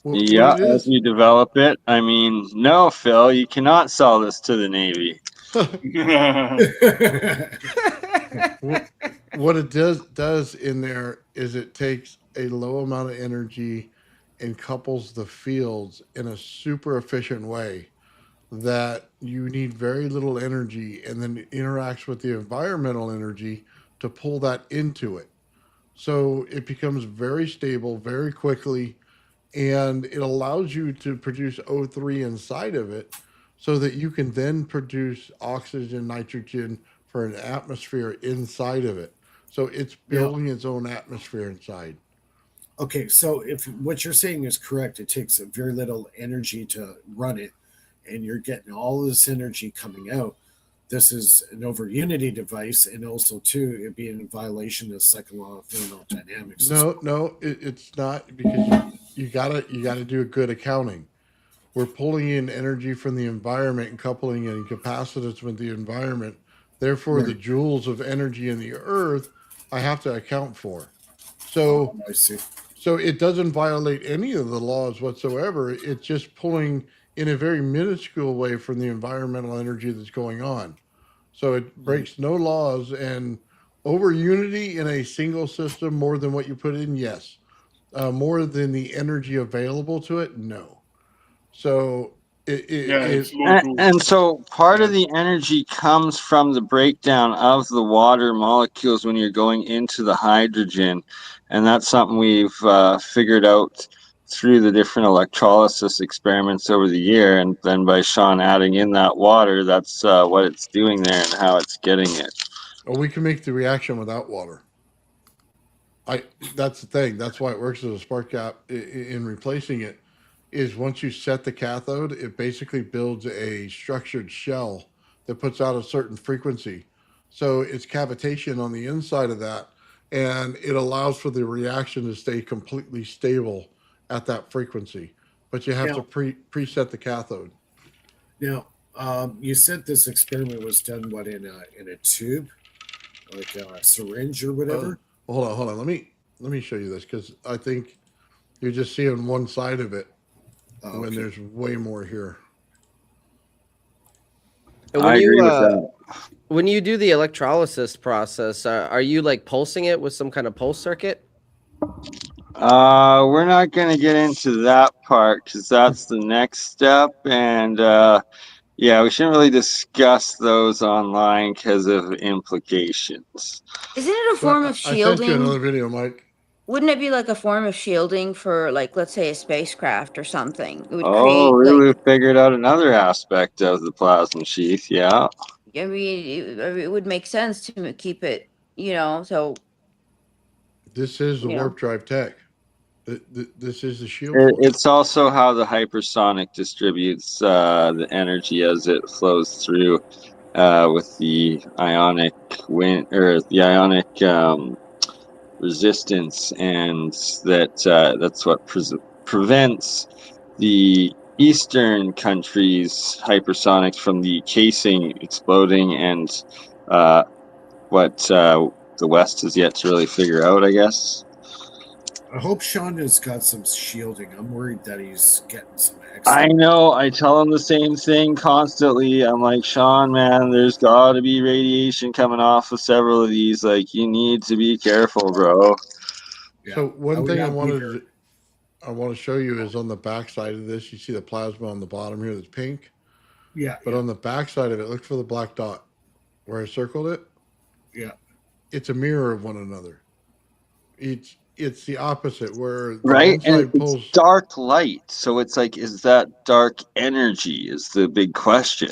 As you develop it. I mean, no, Phil, you cannot sell this to the Navy. What it does in there is it takes a low amount of energy and couples the fields in a super efficient way that you need very little energy, and then it interacts with the environmental energy to pull that into it. So it becomes very stable very quickly, and it allows you to produce O3 inside of it so that you can then produce oxygen, nitrogen for an atmosphere inside of it. So it's Now, building its own atmosphere inside. okay, so if what you're saying is correct, it takes very little energy to run it, and you're getting all this energy coming out. This is an over unity device, and also too, it'd be in violation of the second law of thermodynamics as well. No, it's not, because you gotta do a good accounting. We're pulling in energy from the environment and coupling it in capacitance with the environment. Therefore, the Right. joules of energy in the earth I have to account for. Oh, So I see. so it doesn't violate any of the laws whatsoever. It's just pulling in a very minuscule way from the environmental energy that's going on. So it Right. breaks no laws. And over unity in a single system, more than what you put in, yes. More than the energy available to it, no. So Yeah, it's it local. And so part of Yeah. the energy comes from the breakdown of the water molecules when you're going into the hydrogen. And that's something we've figured out through the different electrolysis experiments over the year. And then by Sean adding in that water, that's what it's doing there and how it's getting it. or we can make the reaction without water. That's the thing. That's why it works as a spark gap in replacing it. Is once you set the cathode, it basically builds a structured shell that puts out a certain frequency. So it's cavitation on the inside of that, and it allows for the reaction to stay completely stable at that frequency. But you have to Now, preset the cathode. now, you said this experiment was done in a tube, like a syringe or Uh, whatever. hold on. Let me show you this, because I think you're just seeing one side of it Oh, when okay. there's way more here. And I agree with that. when you do the electrolysis process, are you like pulsing it with some kind of pulse circuit? We're not going to get into that part because that's the next step. And yeah, we shouldn't really discuss those online because of implications. Isn't it a form of I sent you another shielding? video, Mike. Wouldn't it be like a form of shielding for, like, let's say a spacecraft or something? It would Oh, create like, we figured out another aspect of the plasma sheath. Yeah. I mean, it would make sense to keep it, so, This is the you know. warp drive tech. This is the shield for it. It's also how the hypersonic distributes the energy as it flows through with the ionic wind or the ionic resistance, and that's what prevents the eastern countries' hypersonics from the casing exploding, and what the West has yet to really figure out, I guess. I hope Sean has got some shielding. I'm worried that he's getting some I extra. know. I tell him the same thing constantly. I'm like, Sean, man, there's got to be radiation coming off of several of these. Like, you need to be careful, bro. Yeah. So one would thing not be very. I want to show you is on the back side of this. You see the plasma on the bottom here that's pink, Yeah. but Yeah. on the back side of it, look for the black dot where I circled it. Yeah. It's a mirror of one another. It's the opposite, where the Right? one And side it's pulls. dark light. So it's like, is that dark energy? Is the big question.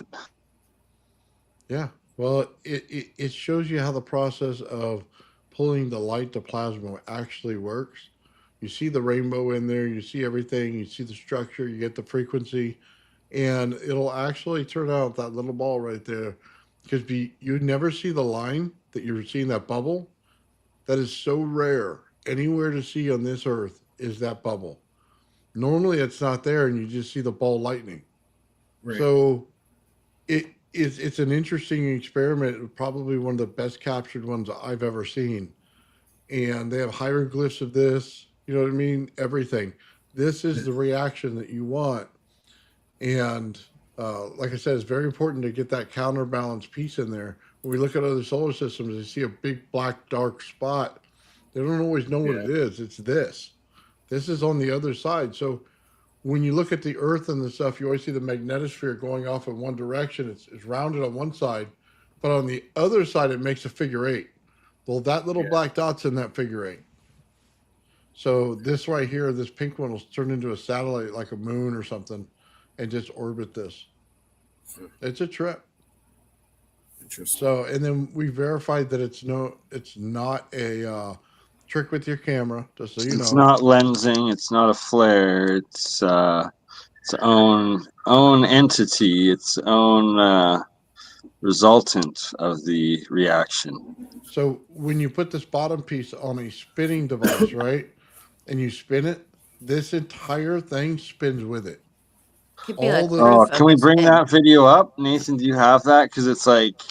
Yeah. Well, it shows you how the process of pulling the light to plasma actually works. You see the rainbow in there, you see everything, you see the structure, you get the frequency, and it'll actually turn out that little ball right there. Because you never see the line that you're seeing, that bubble. That is so rare anywhere to see on this earth, is that bubble. Normally it's not there, and you just see the ball lightning. Right. So it's an interesting experiment, probably one of the best captured ones I've ever seen. And they have hieroglyphs of this, you know what I mean? Everything. This is the reaction that you want. And like I said, it's very important to get that counterbalance piece in there. When we look at other solar systems, they see a big black dark spot. They don't always know what Yeah. it is. It's this. This is on the other side. So when you look at the Earth and the stuff, you always see the magnetosphere going off in one direction. It's rounded on one side, but on the other side, it makes a figure 8. Well, that little black dot's in that figure 8. So this right here, this pink one will turn into a satellite like a moon or something and just orbit this. It's a trip. Interesting. So, and then we verified that it's not a trick with your camera, just so you know. It's not lensing. It's not a flare. It's its own entity, its own resultant of the reaction. So when you put this bottom piece on a spinning device, right, and you spin it, this entire thing spins with it. Could be like Oh, proof can of we the bring spin. that video up, Nathan? Do you have that? Because it's like,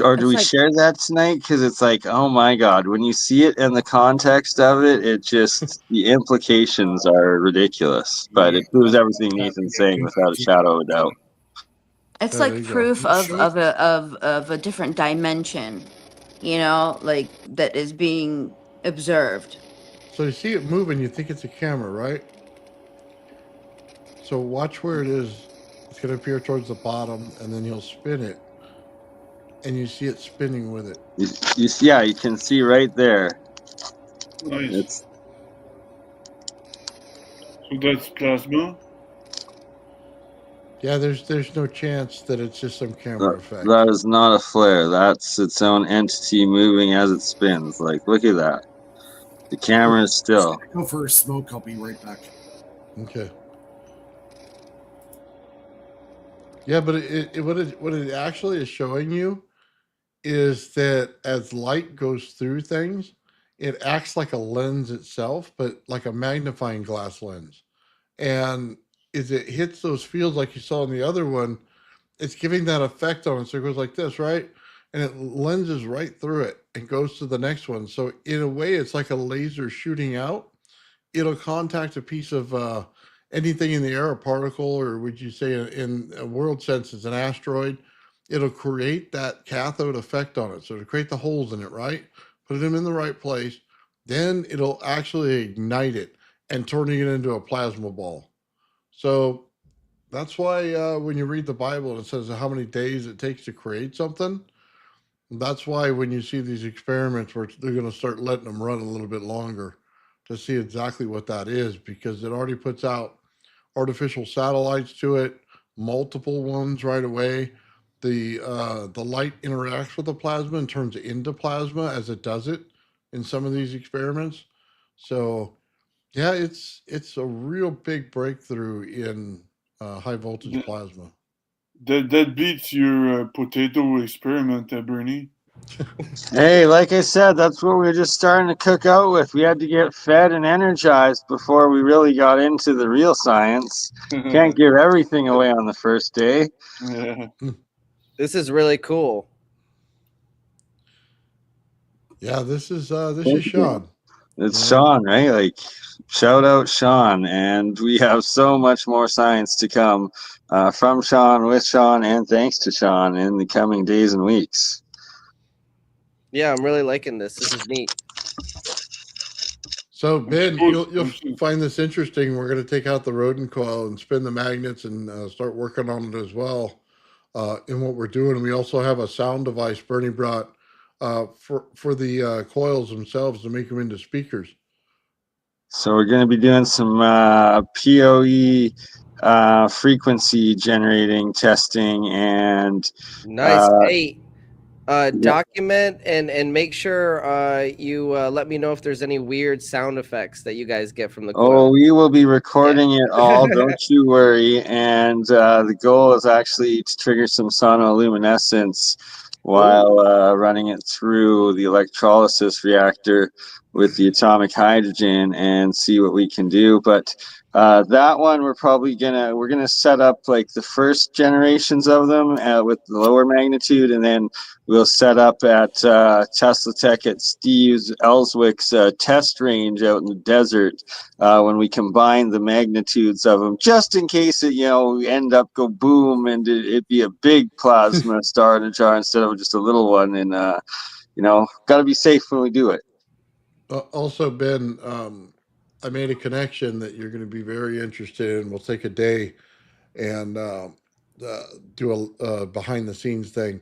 or do It's we like- share that tonight? Because it's like, oh my God, when you see it in the context of it, it just the implications are ridiculous. But it proves everything Nathan's saying without a shadow of a doubt. It's Yeah, there like you go. proof of a different dimension, you know, like that is being observed. So you see it moving, you think it's a camera, right? So watch where it is. It's going to appear towards the bottom, and then you'll spin it, and you see it spinning with it. Yeah, you can see right there. Nice. It's So that's plasma. Yeah, there's no chance that it's just some camera effect. that is not a flare. That's its own entity moving as it spins. Like, look at that. The camera is still. Go for a smoke. I'll be right back. Okay. Yeah, but what it actually is showing you is that as light goes through things, it acts like a lens itself, but like a magnifying glass lens. And as it hits those fields like you saw in the other one, it's giving that effect on it. So it goes like this, right? And it lenses right through it and goes to the next one. So in a way, it's like a laser shooting out. It'll contact a piece of anything in the air, a particle, or would you say in a world sense, it's an asteroid. It'll create that cathode effect on it. So to create the holes in it, right? Put them in the right place. Then it'll actually ignite it and turning it into a plasma ball. So that's why when you read the Bible and it says how many days it takes to create something, that's why when you see these experiments where they're going to start letting them run a little bit longer to see exactly what that is, because it already puts out artificial satellites to it, multiple ones right away. The light interacts with the plasma and turns it into plasma as it does it in some of these experiments. So yeah, it's a real big breakthrough in high voltage plasma. That beats your potato experiment, Bernie. Hey, like I said, that's what we were just starting to cook out with. We had to get fed and energized before we really got into the real science. Can't give everything away on the first day. Yeah. This is really cool. Yeah, this is Sean. It's Sean, right? Like, shout out Sean. And we have so much more science to come from Sean, with Sean, and thanks to Sean in the coming days and weeks. Yeah, I'm really liking this. This is neat. So Ben, you'll find this interesting. We're going to take out the rodent coil and spin the magnets and start working on it as well. In what we're doing, we also have a sound device Bernie brought for the coils themselves to make them into speakers. So we're going to be doing some PoE frequency generating testing and Nice. Hey, document and make sure you let me know if there's any weird sound effects that you guys get from the coil. Oh, we will be recording it all. Don't you worry. And the goal is actually to trigger some sonoluminescence while running it through the electrolysis reactor with the atomic hydrogen and see what we can do. But that one we're gonna set up like the first generations of them with the lower magnitude, and then we'll set up at Tesla Tech at Steve's Ellswick's test range out in the desert when we combine the magnitudes of them, just in case it, we end up go boom and it be a big plasma star in a jar instead of just a little one. And, got to be safe when we do it. Also, Ben, I made a connection that you're going to be very interested in. We'll take a day and do a behind the scenes thing.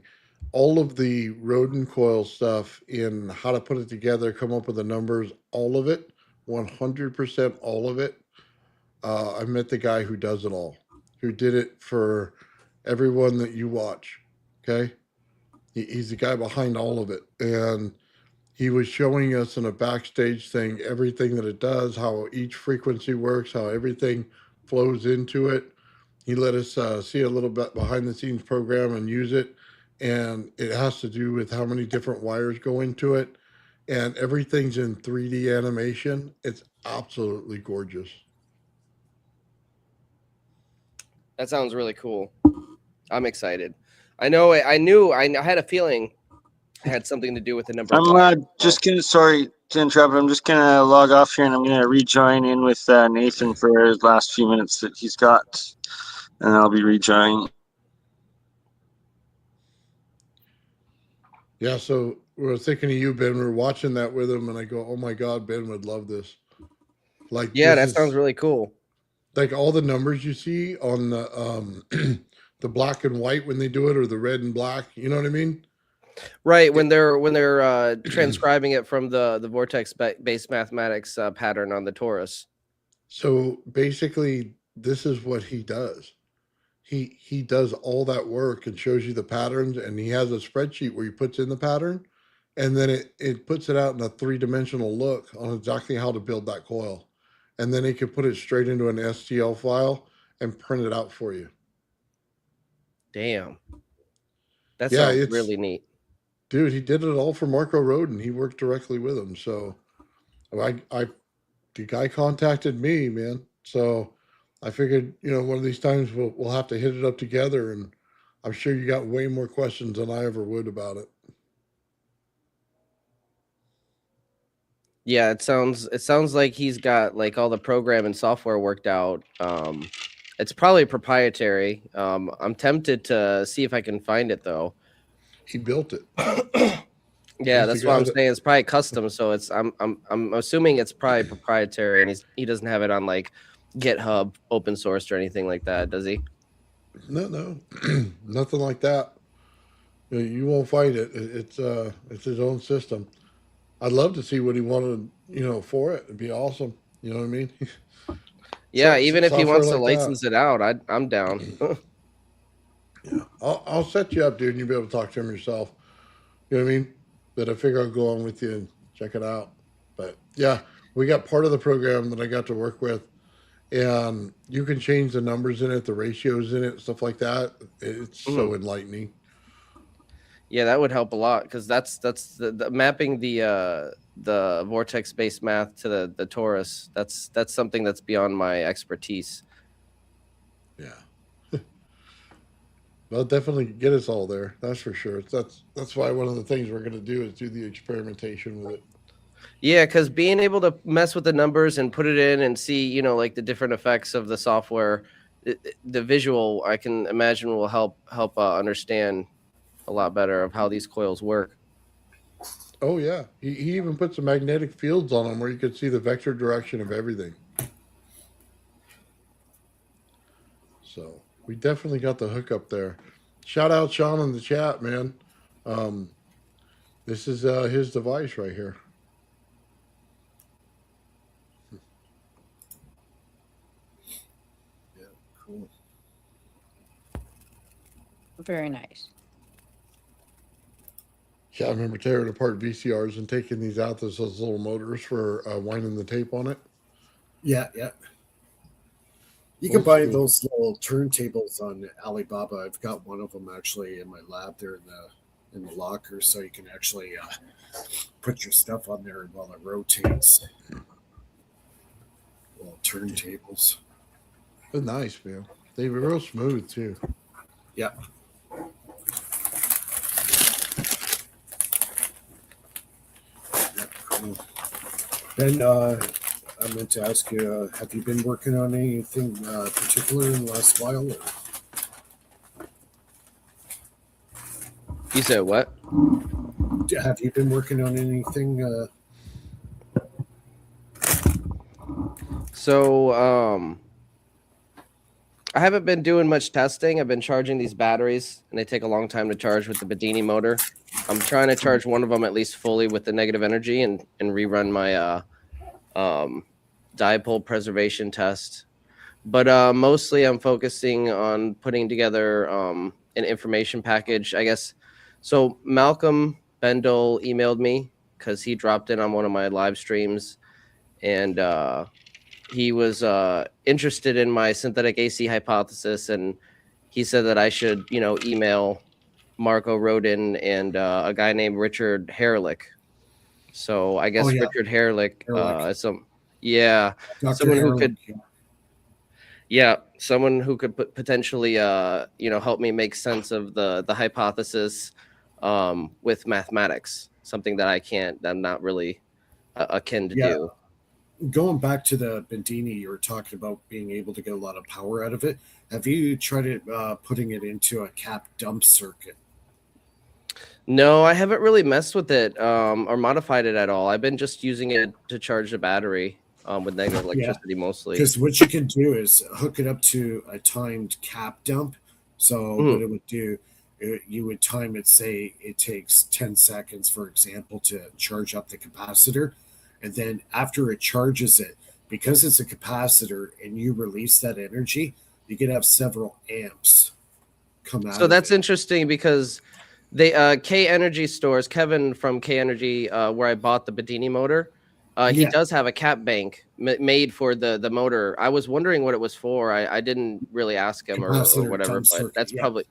All of the rodent coil stuff in how to put it together, come up with the numbers, all of it, 100% all of it. I met the guy who does it all, who did it for everyone that you watch. Okay. He's the guy behind all of it. And he was showing us in a backstage thing, everything that it does, how each frequency works, how everything flows into it. He let us see a little bit behind the scenes program and use it. And it has to do with how many different wires go into it. And everything's in 3D animation. It's absolutely gorgeous. That sounds really cool. I'm excited. I had a feeling it had something to do with the number. I'm just gonna, sorry to interrupt, I'm just gonna log off here and I'm gonna rejoin in with Nathan for his last few minutes that he's got, and I'll be rejoining. Yeah, so we were thinking of you, Ben. We were watching that with him, and I go, "Oh my God, Ben would love this." Like, yeah, that sounds really cool. Like all the numbers you see on the the black and white when they do it, or the red and black. You know what I mean? Right, when they're transcribing it from the vortex-based mathematics pattern on the torus. So basically, this is what he does. He does all that work and shows you the patterns, and he has a spreadsheet where he puts in the pattern, and then it puts it out in a 3-dimensional look on exactly how to build that coil. And then he can put it straight into an STL file and print it out for you. Damn. That sounds really neat. Dude, he did it all for Marco Rodin. He worked directly with him. So the guy contacted me, man. So I figured, one of these times we'll have to hit it up together, and I'm sure you got way more questions than I ever would about it. Yeah, it sounds like he's got like all the program and software worked out. It's probably proprietary. I'm tempted to see if I can find it though. He built it. Yeah, that's what I'm saying. It's probably custom, so it's I'm assuming it's probably proprietary, and he doesn't have it on like GitHub open source or anything like that, does he? No, nothing like that. You won't find it. It's his own system. I'd love to see what he wanted, for it. It'd be awesome. You know what I mean? Yeah, even if he wants to license it out, I'm down. Yeah, I'll set you up, dude, and you'll be able to talk to him yourself. You know what I mean? But I figure I'll go on with you and check it out. But yeah, we got part of the program that I got to work with, and you can change the numbers in it, the ratios in it, stuff like that. It's so enlightening. Yeah, that would help a lot, because that's the mapping the vortex-based math to the torus. That's something that's beyond my expertise. Yeah. Well, definitely get us all there. That's for sure. That's why one of the things we're going to do is do the experimentation with it. Yeah, because being able to mess with the numbers and put it in and see, like the different effects of the software, the visual, I can imagine will help understand a lot better of how these coils work. Oh yeah, he even put some magnetic fields on them where you could see the vector direction of everything. So we definitely got the hookup there. Shout out Sean in the chat, man. This is his device right here. Yeah, cool. Very nice. Yeah, I remember tearing apart VCRs and taking these out. There's those little motors for winding the tape on it. Yeah. You can buy those little turntables on Alibaba. I've got one of them actually in my lab there in the locker, so you can actually put your stuff on there while it rotates. Little turntables. They're nice, man. They were real smooth too. Yeah. Cool. And I meant to ask you, have you been working on anything particular in the last while? Or? You said what? Have you been working on anything? So I haven't been doing much testing. I've been charging these batteries, and they take a long time to charge with the Bedini motor. I'm trying to charge one of them at least fully with the negative energy and rerun my dipole preservation test. But mostly I'm focusing on putting together an information package, I guess. So Malcolm Bendel emailed me because he dropped in on one of my live streams, and he was interested in my synthetic AC hypothesis, and he said that I should, email Marco Rodin and a guy named Richard Herlick. So I guess Richard Herlick, Herlick. Dr. someone who Herlick, could, someone who could potentially, help me make sense of the hypothesis with mathematics, something that I'm not really akin to do. Going back to the Bedini, you were talking about being able to get a lot of power out of it. Have you tried it putting it into a cap dump circuit? No, I haven't really messed with it or modified it at all. I've been just using it to charge the battery with negative electricity mostly. Because what you can do is hook it up to a timed cap dump. So what it would do, you would time it, say it takes 10 seconds, for example, to charge up the capacitor. And then after it charges it, because it's a capacitor and you release that energy, you can have several amps come out. So that's interesting because they K Energy stores, Kevin from K Energy, where I bought the Bedini motor, he does have a cap bank made for the motor. I was wondering what it was for. I didn't really ask him or whatever, but circuit, that's probably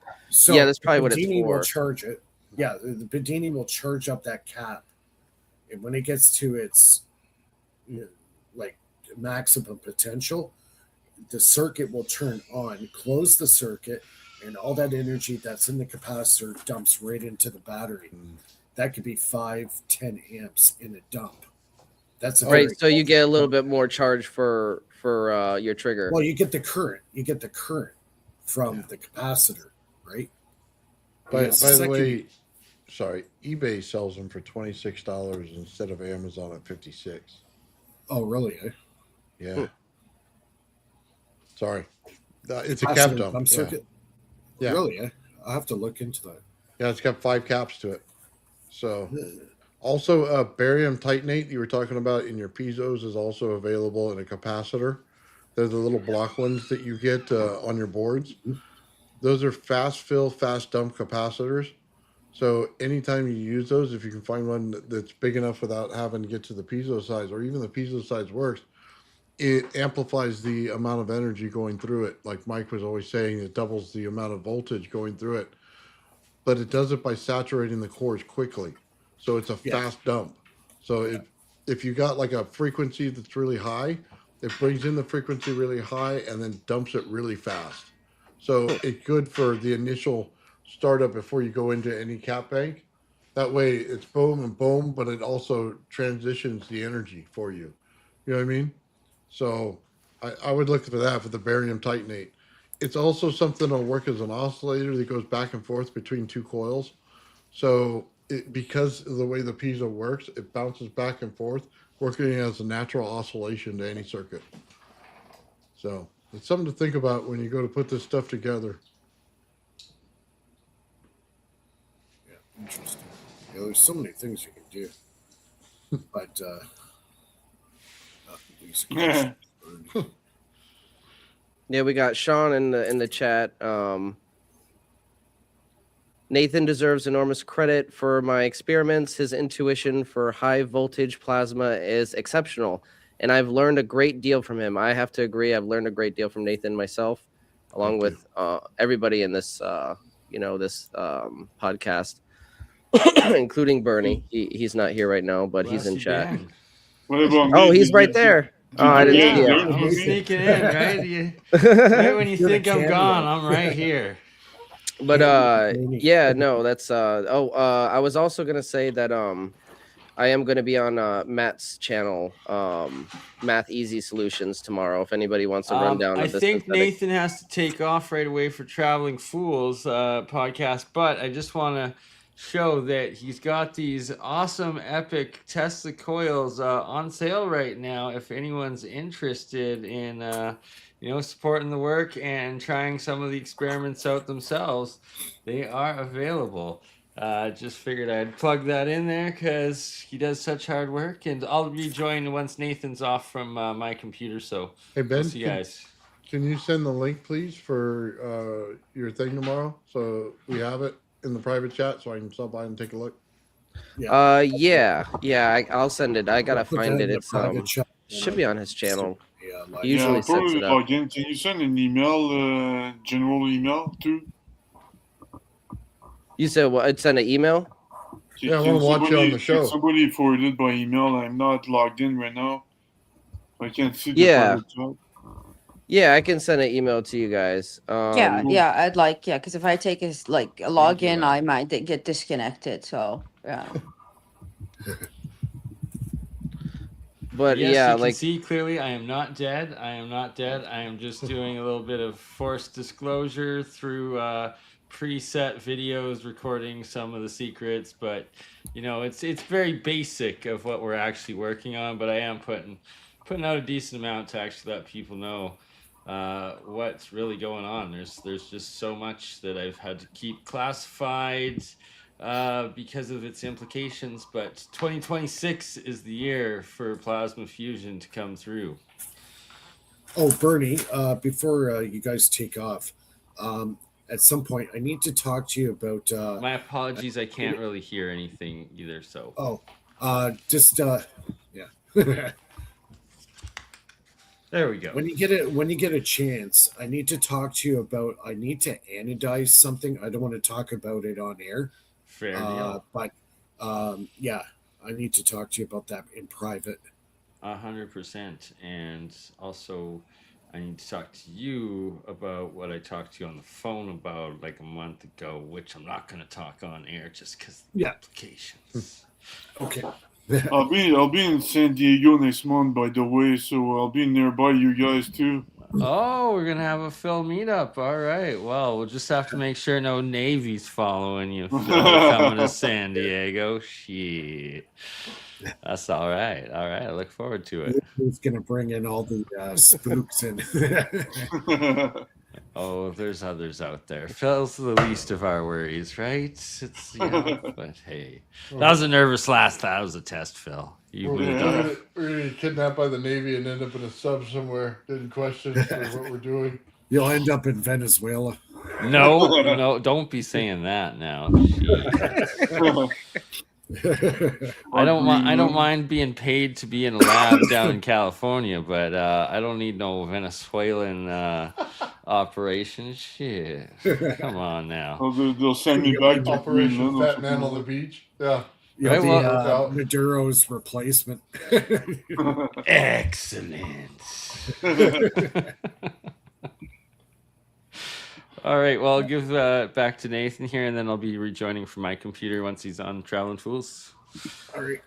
that's probably what it's Bedini for. Will charge it. Yeah, the Bedini will charge up that cap, and when it gets to its like maximum potential, the circuit will turn on, close the circuit, and all that energy that's in the capacitor dumps right into the battery. That could be 5-10 amps in a dump. That's right. So you get a little bit more charge for your trigger. Well, you get the current. You get the current from the capacitor, right? By the way, sorry, eBay sells them for $26 instead of Amazon at $56. Oh, really? Yeah. Sorry, it's a cap dump circuit. Yeah. Really? I'll have to look into that. Yeah, it's got 5 caps to it. So, also barium titanate you were talking about in your piezos is also available in a capacitor. They're the little block ones that you get on your boards. Those are fast fill, fast dump capacitors. So anytime you use those, if you can find one that's big enough without having to get to the piezo size, or even the piezo size works, it amplifies the amount of energy going through it. Like Mike was always saying, it doubles the amount of voltage going through it. But it does it by saturating the cores quickly. So it's a fast dump. So if you got like a frequency that's really high, it brings in the frequency really high and then dumps it really fast. So it's good for the initial startup before you go into any cap bank. That way it's boom and boom, but it also transitions the energy for you. You know what I mean? So I would look for that for the barium titanate. It's also something that'll work as an oscillator that goes back and forth between 2 coils. So because of the way the piezo works, it bounces back and forth, working as a natural oscillation to any circuit. So it's something to think about when you go to put this stuff together. Yeah, interesting. There's so many things you can do. But yeah, we got Sean in the chat. Nathan deserves enormous credit for my experiments. His intuition for high voltage plasma is exceptional, and I've learned a great deal from him. I have to agree. I've learned a great deal from Nathan myself, along with everybody in this, this podcast, including Bernie. He's not here right now, but he's in chat. Oh, he's right there. Oh, I didn't see him. I'm sneaking in, right? Right when you think I'm gone, I'm right here. But no, that's I was also gonna say that I am gonna be on Matt's channel, Math Easy Solutions, tomorrow. If anybody wants a rundown of this. I think Nathan has to take off right away for Traveling Fools podcast, but I just want to show that he's got these awesome, epic Tesla coils on sale right now. If anyone's interested in, supporting the work and trying some of the experiments out themselves, they are available. Just figured I'd plug that in there because he does such hard work, and I'll rejoin once Nathan's off from my computer. So Hey, Ben, we'll see you guys. Can you send the link, please, for your thing tomorrow, so we have it in the private chat, so I can stop by and take a look? Yeah, I'll send it. I gotta Put find that it. in the It's private chat, should be on his channel. like, He usually sets probably it up. log in. Can you send an email, general email too? You said what? I'd send an email. Yeah, I want to watch you on the show. Somebody forwarded by email. I'm not logged in right now. I can't see the private chat. Yeah, I can send an email to you guys. I'd like, because if I take a login, I might get disconnected. So, yeah. But yes, you like, can see clearly, I am not dead. I am not dead. I am just doing a little bit of forced disclosure through preset videos, recording some of the secrets. But it's very basic of what we're actually working on. But I am putting out a decent amount to actually let people know what's really going on. There's just so much that I've had to keep classified because of its implications, but 2026 is the year for plasma fusion to come through. Oh, Bernie, before you guys take off, at some point I need to talk to you about my apologies, I can't really hear anything either, so yeah. There we go. When you get a chance, I need to talk to you about. I need to anodize something. I don't want to talk about it on air. Fair deal. But yeah, I need to talk to you about that in private. 100%, and also I need to talk to you about what I talked to you on the phone about like a month ago, which I'm not going to talk on air just because of the implications. Okay. I'll be in San Diego next month, by the way, so I'll be nearby you guys too. Oh, we're gonna have a Phil meetup. All right. Well, we'll just have to make sure no Navy's following you, Phil, coming to San Diego. Shit. That's all right. All right. I look forward to it. Who's gonna bring in all the spooks and? Oh, there's others out there. Phil's the least of our worries, right? It's but hey, that was a nervous laugh. That was a test, Phil. We're gonna get kidnapped by the Navy and end up in a sub somewhere. Getting questions for what we're doing. You'll end up in Venezuela. No, don't be saying that now. I don't mind being paid to be in a lab down in California, but I don't need no Venezuelan operation. Shit, come on now. They'll send me back to Operation Fat Man on the Beach. Yeah. You'll be Maduro's replacement. Excellent. All right, well, I'll give back to Nathan here, and then I'll be rejoining from my computer once he's on Traveling Fools. All right.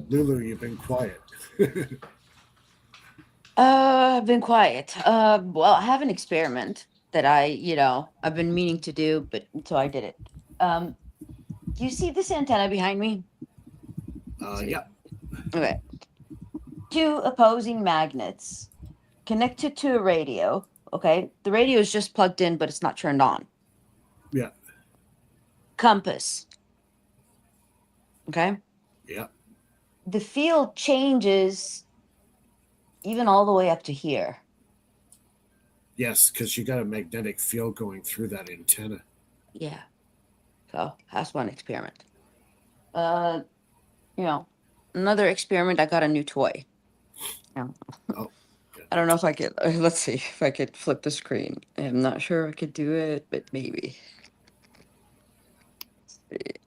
Lulu, you've been quiet. I've been quiet. Well, I have an experiment that I've been meaning to do, but so I did it. Do you see this antenna behind me? Yeah. Okay. Two opposing magnets connected to a radio. Okay. The radio is just plugged in, but it's not turned on. Yeah. Compass. Okay. Yeah. The field changes even all the way up to here. Yes, because you got a magnetic field going through that antenna. Yeah. So that's one experiment. Another experiment, I got a new toy. Oh. I don't know if I could, let's see if I could flip the screen. I'm not sure I could do it, but maybe. Let's see.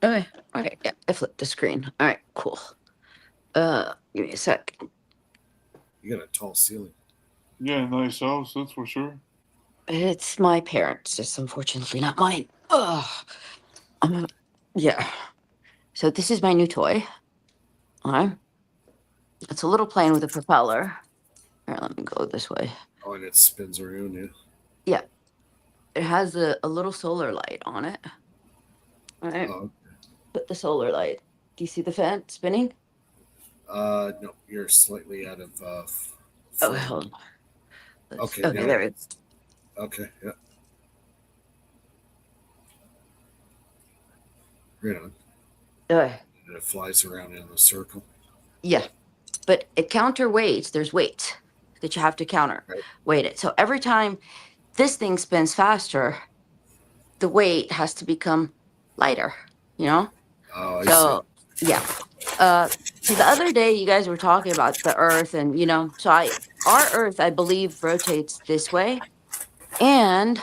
Okay, yeah, I flipped the screen. All right, cool. Give me a sec. You got a tall ceiling. Yeah, nice house, that's for sure. It's my parents', just unfortunately not mine. Yeah. So this is my new toy. All right. It's a little plane with a propeller. Here, let me go this way. Oh, and it spins around, yeah. Yeah. It has a little solar light on it. All right. Oh, Put the solar light. Do you see the fan spinning? no, you're slightly out of Oh, frame. hold on. Okay, Okay, now there we go. okay, yeah. Right on. Okay. And it flies around in a circle. Yeah. But it counterweights, there's weight that you have to counter Right. weight it. So every time this thing spins faster, the weight has to become lighter, you know? Oh, I So see. yeah. So the other day you guys were talking about the earth and so our earth, I believe, rotates this way and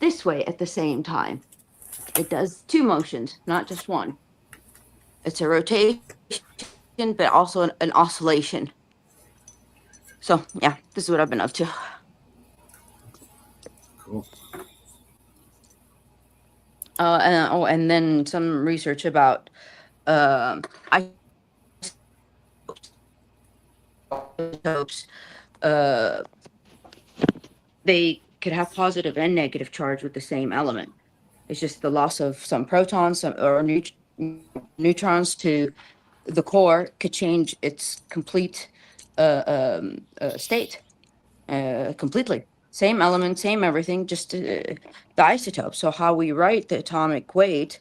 this way at the same time. It does two motions, not just one. It's a rotation, but also an oscillation. So yeah, this is what I've been up to. Cool. And then some research about isotopes. They could have positive and negative charge with the same element. It's just the loss of some protons or neutrons to the core could change its complete state completely. Same element, same everything, just the isotope. So how we write the atomic weight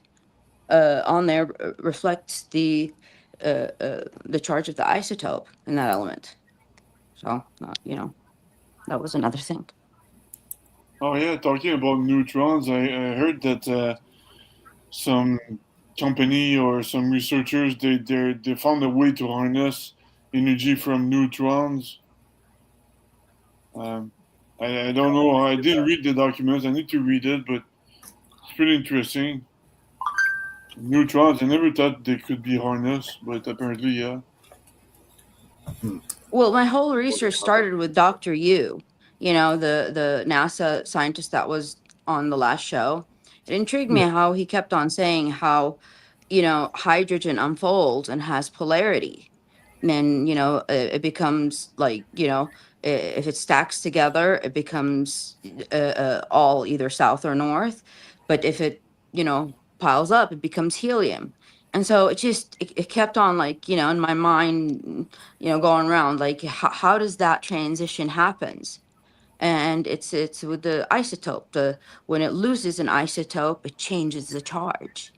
on there reflects the charge of the isotope in that element. So that was another thing. Oh yeah, talking about neutrons, I heard that some company or some researchers they found a way to harness energy from neutrons. I don't know. I didn't read the documents. I need to read it, but it's pretty interesting. Neutrons, I never thought they could be harnessed, but apparently, yeah. Well, my whole research started with Dr. Yu, the NASA scientist that was on the last show. It intrigued me how he kept on saying how, hydrogen unfolds and has polarity. And then, it becomes like, if it stacks together, it becomes all either south or north. But if it, piles up, it becomes helium. And so it kept on like, in my mind, going around like how does that transition happens? And it's with the isotope. When it loses an isotope, it changes the charge.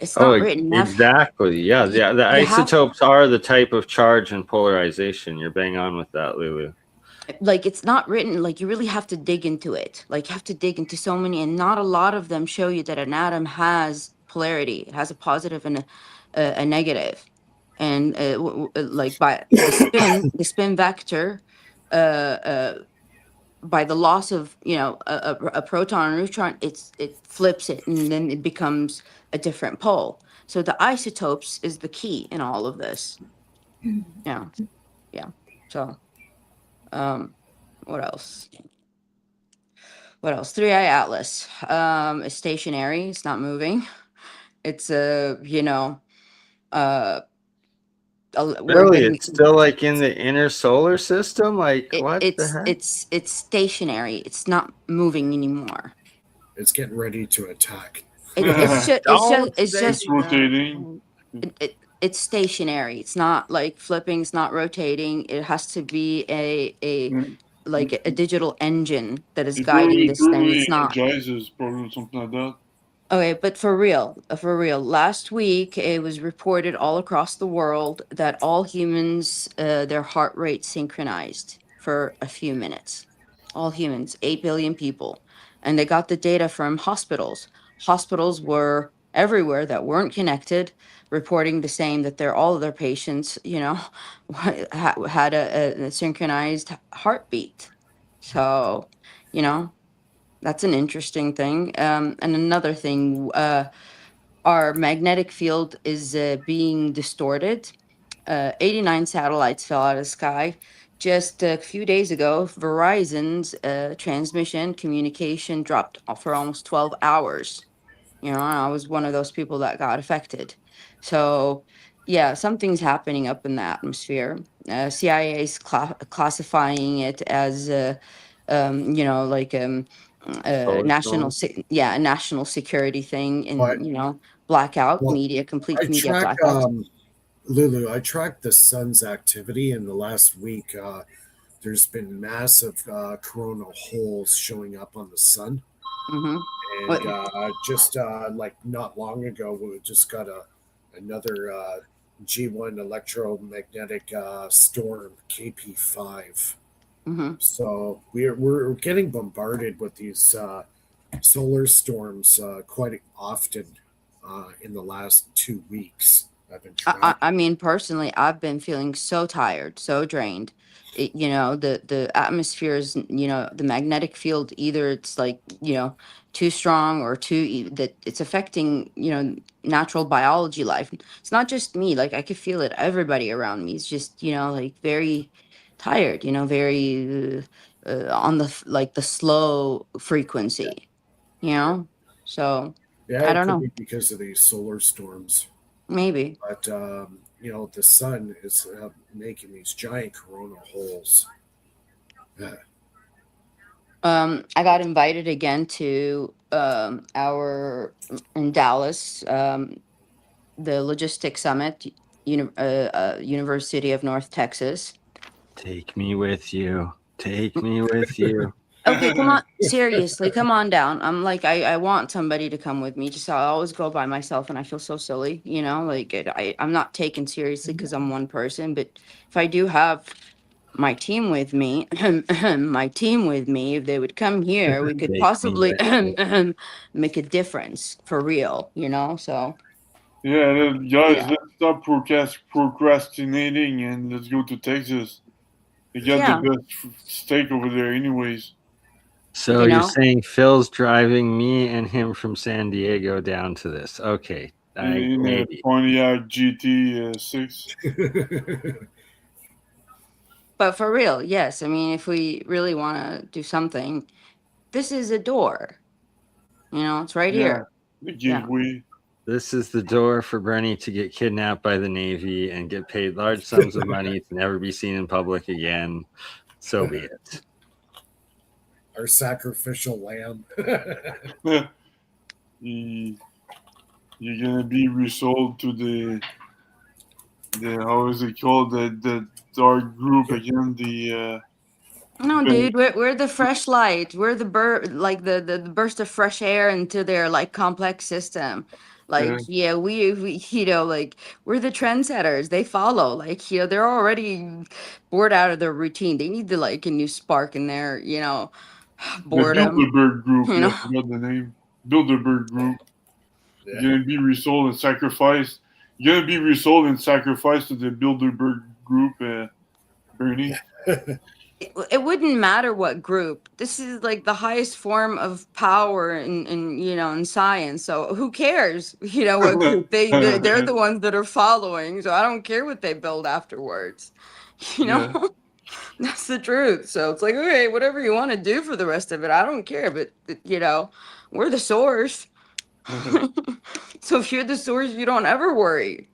It's not written enough. Exactly. Yeah. You- The you have- isotopes are the type of charge and polarization. You're bang on with that, Lulu. Like it's not written, like you really have to dig into it. Like you have to dig into so many, and not a lot of them show you that an atom has polarity. It has a positive and a negative. And like by the spin vector, by the loss of a proton or neutron, it flips it and then it becomes a different pole. So the isotopes is the key in all of this. Yeah. So what else? 3i Atlas is stationary. It's not moving. It's Really? It's still like in the inner solar system? Like what the heck? It's stationary. It's not moving anymore. It's getting ready to attack. It's rotating. It's stationary. It's not like flipping. It's not rotating. It has to be like a digital engine that is guiding this thing. It's not. Energizes, probably something like that. Okay, but for real, last week it was reported all across the world that all humans, their heart rate synchronized for a few minutes. All humans, 8 billion people. And they got the data from hospitals. Hospitals were everywhere that weren't connected, reporting the same, that all of their patients, had a synchronized heartbeat. So, that's an interesting thing. And another thing, our magnetic field is being distorted. 89 satellites fell out of the sky. Just a few days ago, Verizon's transmission communication dropped for almost 12 hours. You know, I was one of those people that got affected. So, yeah, something's happening up in the atmosphere. CIA is classifying it as, you know, like Solar national, storm. yeah, a national security thing, But and you know, blackout well, media, I complete media track blackout. Lulu. I tracked the sun's activity in the last week. There's been massive coronal holes showing up on the sun, Mm-hmm. and just like not long ago, we just got another G1 electromagnetic storm KP5. Mm-hmm. So we're getting bombarded with these solar storms quite often in the last 2 weeks. I've been I tracking. mean, personally, I've been feeling so tired, so drained. You know, the atmosphere is, you know, the magnetic field, either it's like, you know, too strong or that it's affecting, you know, natural biology life. It's not just me, like I could feel it. Everybody around me is just, you know, like very tired, you know, very on the like the slow frequency, you know? So Yeah, I it don't could know, be because of these solar storms, maybe. but the sun is making these giant coronal holes. Yeah. I got invited again to our in Dallas, the Logistics Summit, University of North Texas. Take me with you. Take me with you. Okay, come on, seriously, come on down. I'm like, I want somebody to come with me. Just I always go by myself, and I feel so silly, you know. Like I'm not taken seriously because I'm one person, but if I do have my team with me, my team with me, if they would come here, we could Take me possibly with you. make a difference for real, you know? So, Yeah, guys, yeah. let's stop procrastinating and let's go to Texas. They got the Yeah, best steak over there, anyways. So you you're know? saying Phil's driving me and him from San Diego down to this? Okay, I In a maybe. Pontiac GT6. But for real, yes. I mean, if we really want to do something, this is a door, you know, it's right Yeah, here. the Yeah. gateway. This is the door for Bernie to get kidnapped by the Navy and get paid large sums of money to never be seen in public again. So be it. Our sacrificial lamb. You- You're gonna be resold to the how is it called, the dark group again, the No, ben- dude, we're the fresh light. We're the like the burst of fresh air into their like complex system. Like, yeah, we you know, like we're the trendsetters. They follow. Like, you know, they're already bored out of their routine. They need to like a new spark in their, you know, the boredom. Bilderberg group. You Yeah, I know. forgot the name. Bilderberg group. Yeah. You're gonna be resold and sacrificed. You're gonna be resold and sacrificed to the Bilderberg group, Bernie. It wouldn't matter what group. This is like the highest form of power in you know in science. So who cares? You know what group they're the ones that are following. So I don't care what they build afterwards. You know, Yeah. that's the truth. So it's like, okay, whatever you want to do for the rest of it, I don't care. But you know, we're the source. So if you're the source, you don't ever worry.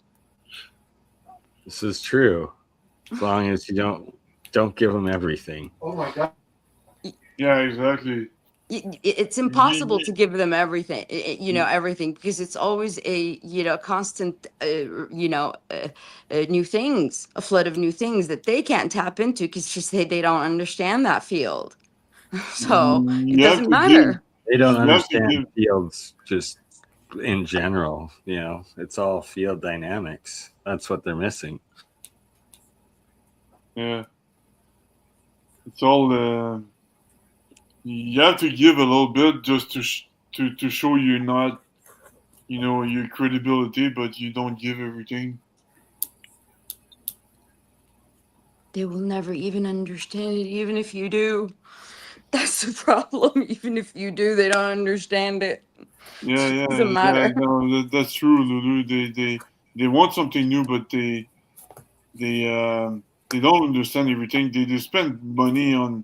This is true. As long as you don't give them everything. Oh my god. Yeah, exactly. It's impossible to give them everything, you know, everything, because it's always a, you know, constant, you know, new things, a flood of new things that they can't tap into because just they don't understand that field. So it You have doesn't to give. matter. They don't You have to understand give. fields just in general. You know, it's all field dynamics. That's what they're missing. Yeah. It's all. You have to give a little bit just to show you're not, your credibility, but you don't give everything. They will never even understand it, even if you do. That's the problem. Even if you do, they don't understand it. Yeah, It yeah, doesn't yeah. matter. No, that's true, Lulu. They want something new, but they don't understand everything. They spend money on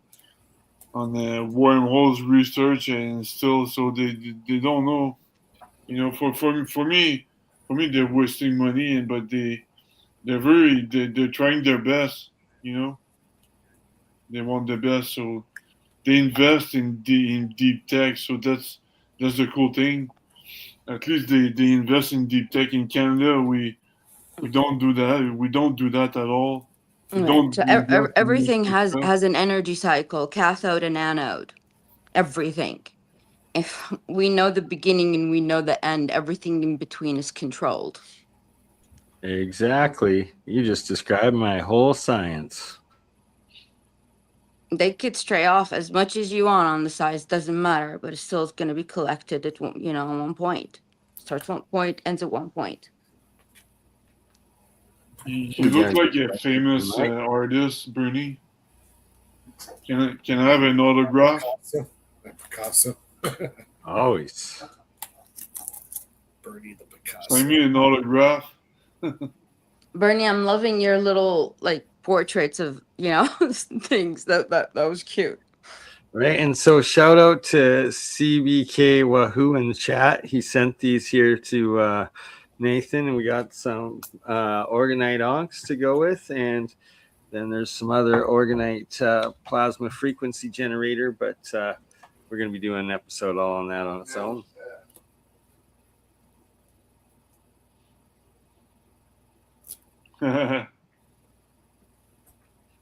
wormholes research and still, so they don't know. You know, for me, they're wasting money, but they're trying their best. You know, they want the best, so they invest in deep tech. So that's the cool thing. At least they invest in deep tech. In Canada, we don't do that. We don't do that at all. We Right. don't So invest in everything this has stuff. an energy cycle, cathode and anode. Everything. If we know the beginning and we know the end, everything in between is controlled. Exactly. You just described my whole science. They could stray off as much as you want on the size, doesn't matter, but it's still going to be collected at one, at one point. Starts one point, ends at one point. You look like a famous artist, Bernie. Can I have an autograph? Picasso. Always. Bernie the Picasso. Sign me an autograph. Bernie, I'm loving your little portraits of things. That was cute. Right, and so shout out to CBK Wahoo in the chat. He sent these here to Nathan, and we got some orgonite onks to go with, and then there's some other orgonite plasma frequency generator, but we're going to be doing an episode all on that on its own.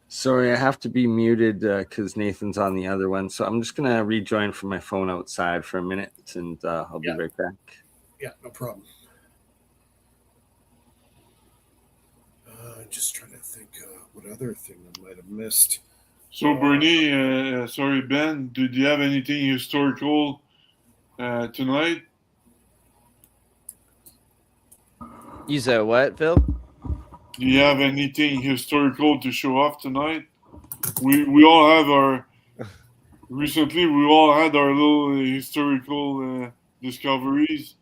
Sorry, I have to be muted because Nathan's on the other one. So I'm just going to rejoin from my phone outside for a minute, and I'll be right back. Yeah, no problem. Just trying to think what other thing I might have missed. So, Bernie, sorry, Ben, do you have anything historical tonight? You said what, Phil? Do you have anything historical to show off tonight? We all have our recently. We all had our little historical discoveries.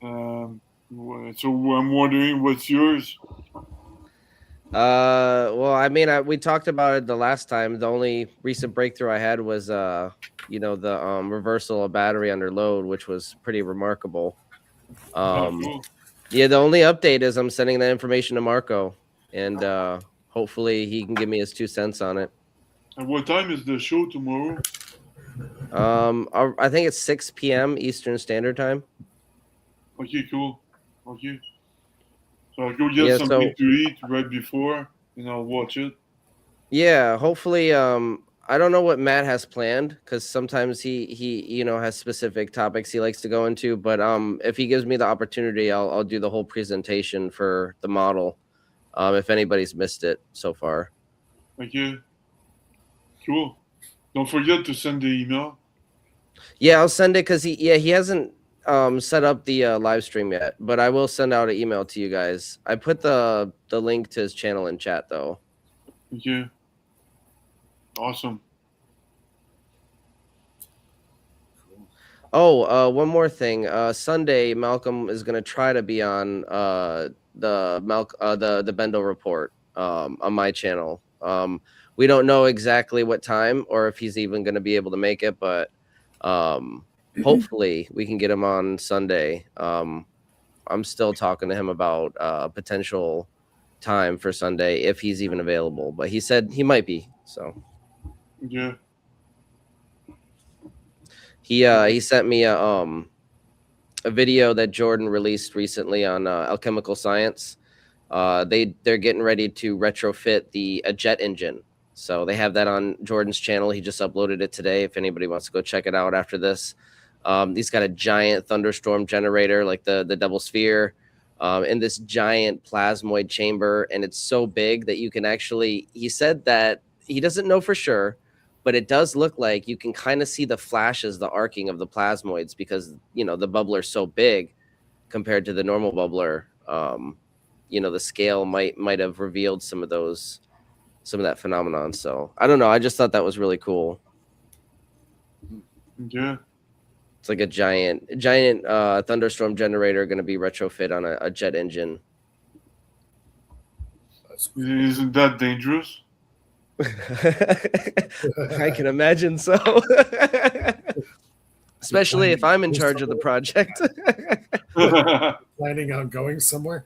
So I'm wondering what's yours. Well, I mean, we talked about it the last time. The only recent breakthrough I had was the reversal of battery under load, which was pretty remarkable. Cool. Yeah, the only update is I'm sending that information to Marco, and hopefully he can give me his 2 cents on it. And what time is the show tomorrow? I think it's 6 p.m. Eastern Standard Time. Okay, cool. Okay. So I'll go get something to eat right before, and I'll watch it. Yeah, hopefully. I don't know what Matt has planned because sometimes he has specific topics he likes to go into. But if he gives me the opportunity, I'll do the whole presentation for the model. If anybody's missed it so far. Okay. Cool. Don't forget to send the email. Yeah, I'll send it because he hasn't set up the live stream yet, but I will send out an email to you guys. I put the link to his channel in chat though. Okay. Awesome. Oh, one more thing. Sunday, Malcolm is going to try to be on the Bendel Report on my channel. We don't know exactly what time or if he's even going to be able to make it, but hopefully we can get him on Sunday. I'm still talking to him about potential time for Sunday if he's even available, but he said he might be. So yeah. He sent me a video that Jordan released recently on alchemical science. They're getting ready to retrofit a jet engine. So they have that on Jordan's channel. He just uploaded it today. If anybody wants to go check it out after this, he's got a giant thunderstorm generator, like the double sphere, in this giant plasmoid chamber. And it's so big that you can actually, he said that he doesn't know for sure, but it does look like you can kind of see the flashes, the arcing of the plasmoids because, the bubbler is so big compared to the normal bubbler. The scale might have revealed some of that phenomenon. So I don't know. I just thought that was really cool. Yeah. It's like a giant thunderstorm generator going to be retrofit on a jet engine. Isn't that dangerous? I can imagine so. Especially if I'm in charge of the project. Planning on going somewhere?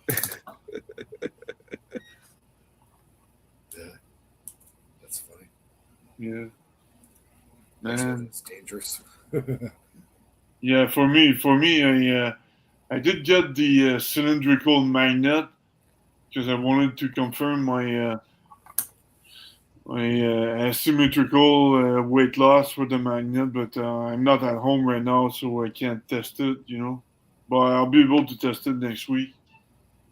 That's funny. Yeah. That's Man. it's dangerous. Yeah, for me, I did get the cylindrical magnet because I wanted to confirm my asymmetrical weight loss for the magnet, but I'm not at home right now, so I can't test it, you know. But I'll be able to test it next week.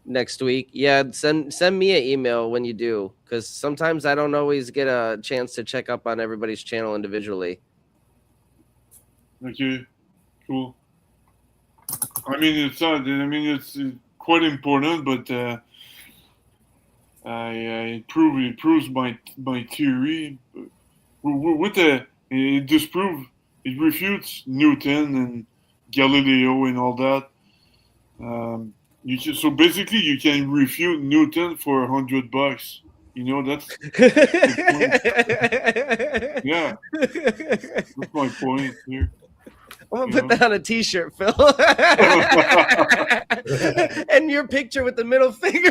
Next week, yeah. Send me an email when you do, because sometimes I don't always get a chance to check up on everybody's channel individually. Okay, cool. I mean, it's not. I mean, it's quite important, but it proves my theory. With it disproves, it refutes Newton and Galileo and all that. So basically, you can refute Newton for $100. You know, that's yeah, that's my point here. I'm gonna put that on a T-shirt, Phil, and your picture with the middle finger.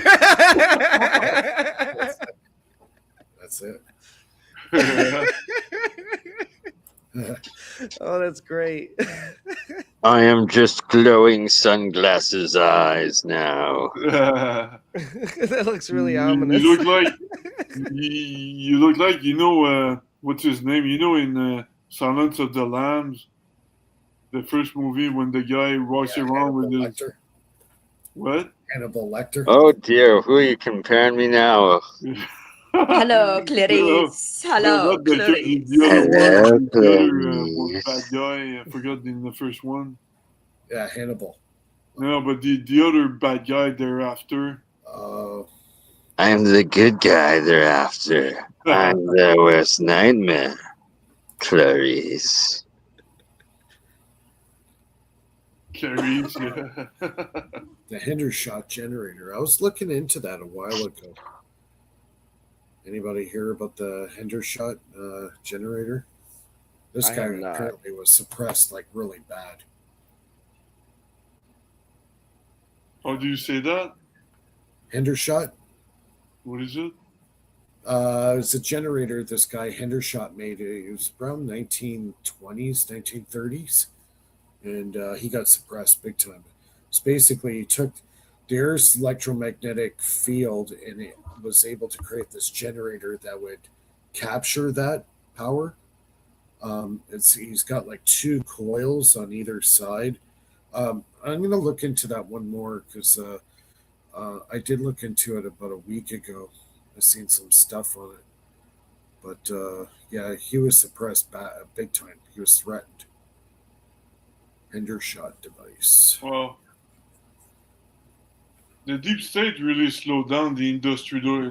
That's it. Oh, that's great. I am just glowing sunglasses eyes now. That looks really ominous. You look like you know what's his name? You know in Silence of the Lambs, the first movie when the guy walks around with his Lecter. What? Hannibal Lecter. Oh dear, who are you comparing me now? Hello, Clarice. Hello, Clarice. The other Hello, one, the other Clarice. bad guy. I forgot in the first one. Yeah, Hannibal. No, but the other bad guy thereafter. I'm the good guy thereafter. I'm the worst nightmare, Clarice. Clarice, yeah. The Hendershot generator. I was looking into that a while ago. Anybody hear about the Hendershot generator? This I guy have not. apparently was suppressed like really bad. How do you say that? Hendershot? What is it? It's a generator this guy Hendershot made. It was around 1920s, 1930s. And he got suppressed big time. So basically, he took the Earth's electromagnetic field and it was able to create this generator that would capture that power. He's got like 2 coils on either side. I'm going to look into that one more because I did look into it about a week ago. I've seen some stuff on it. But yeah, he was suppressed big time. He was threatened. Hendershot device. Well, the deep state really slowed down the industrial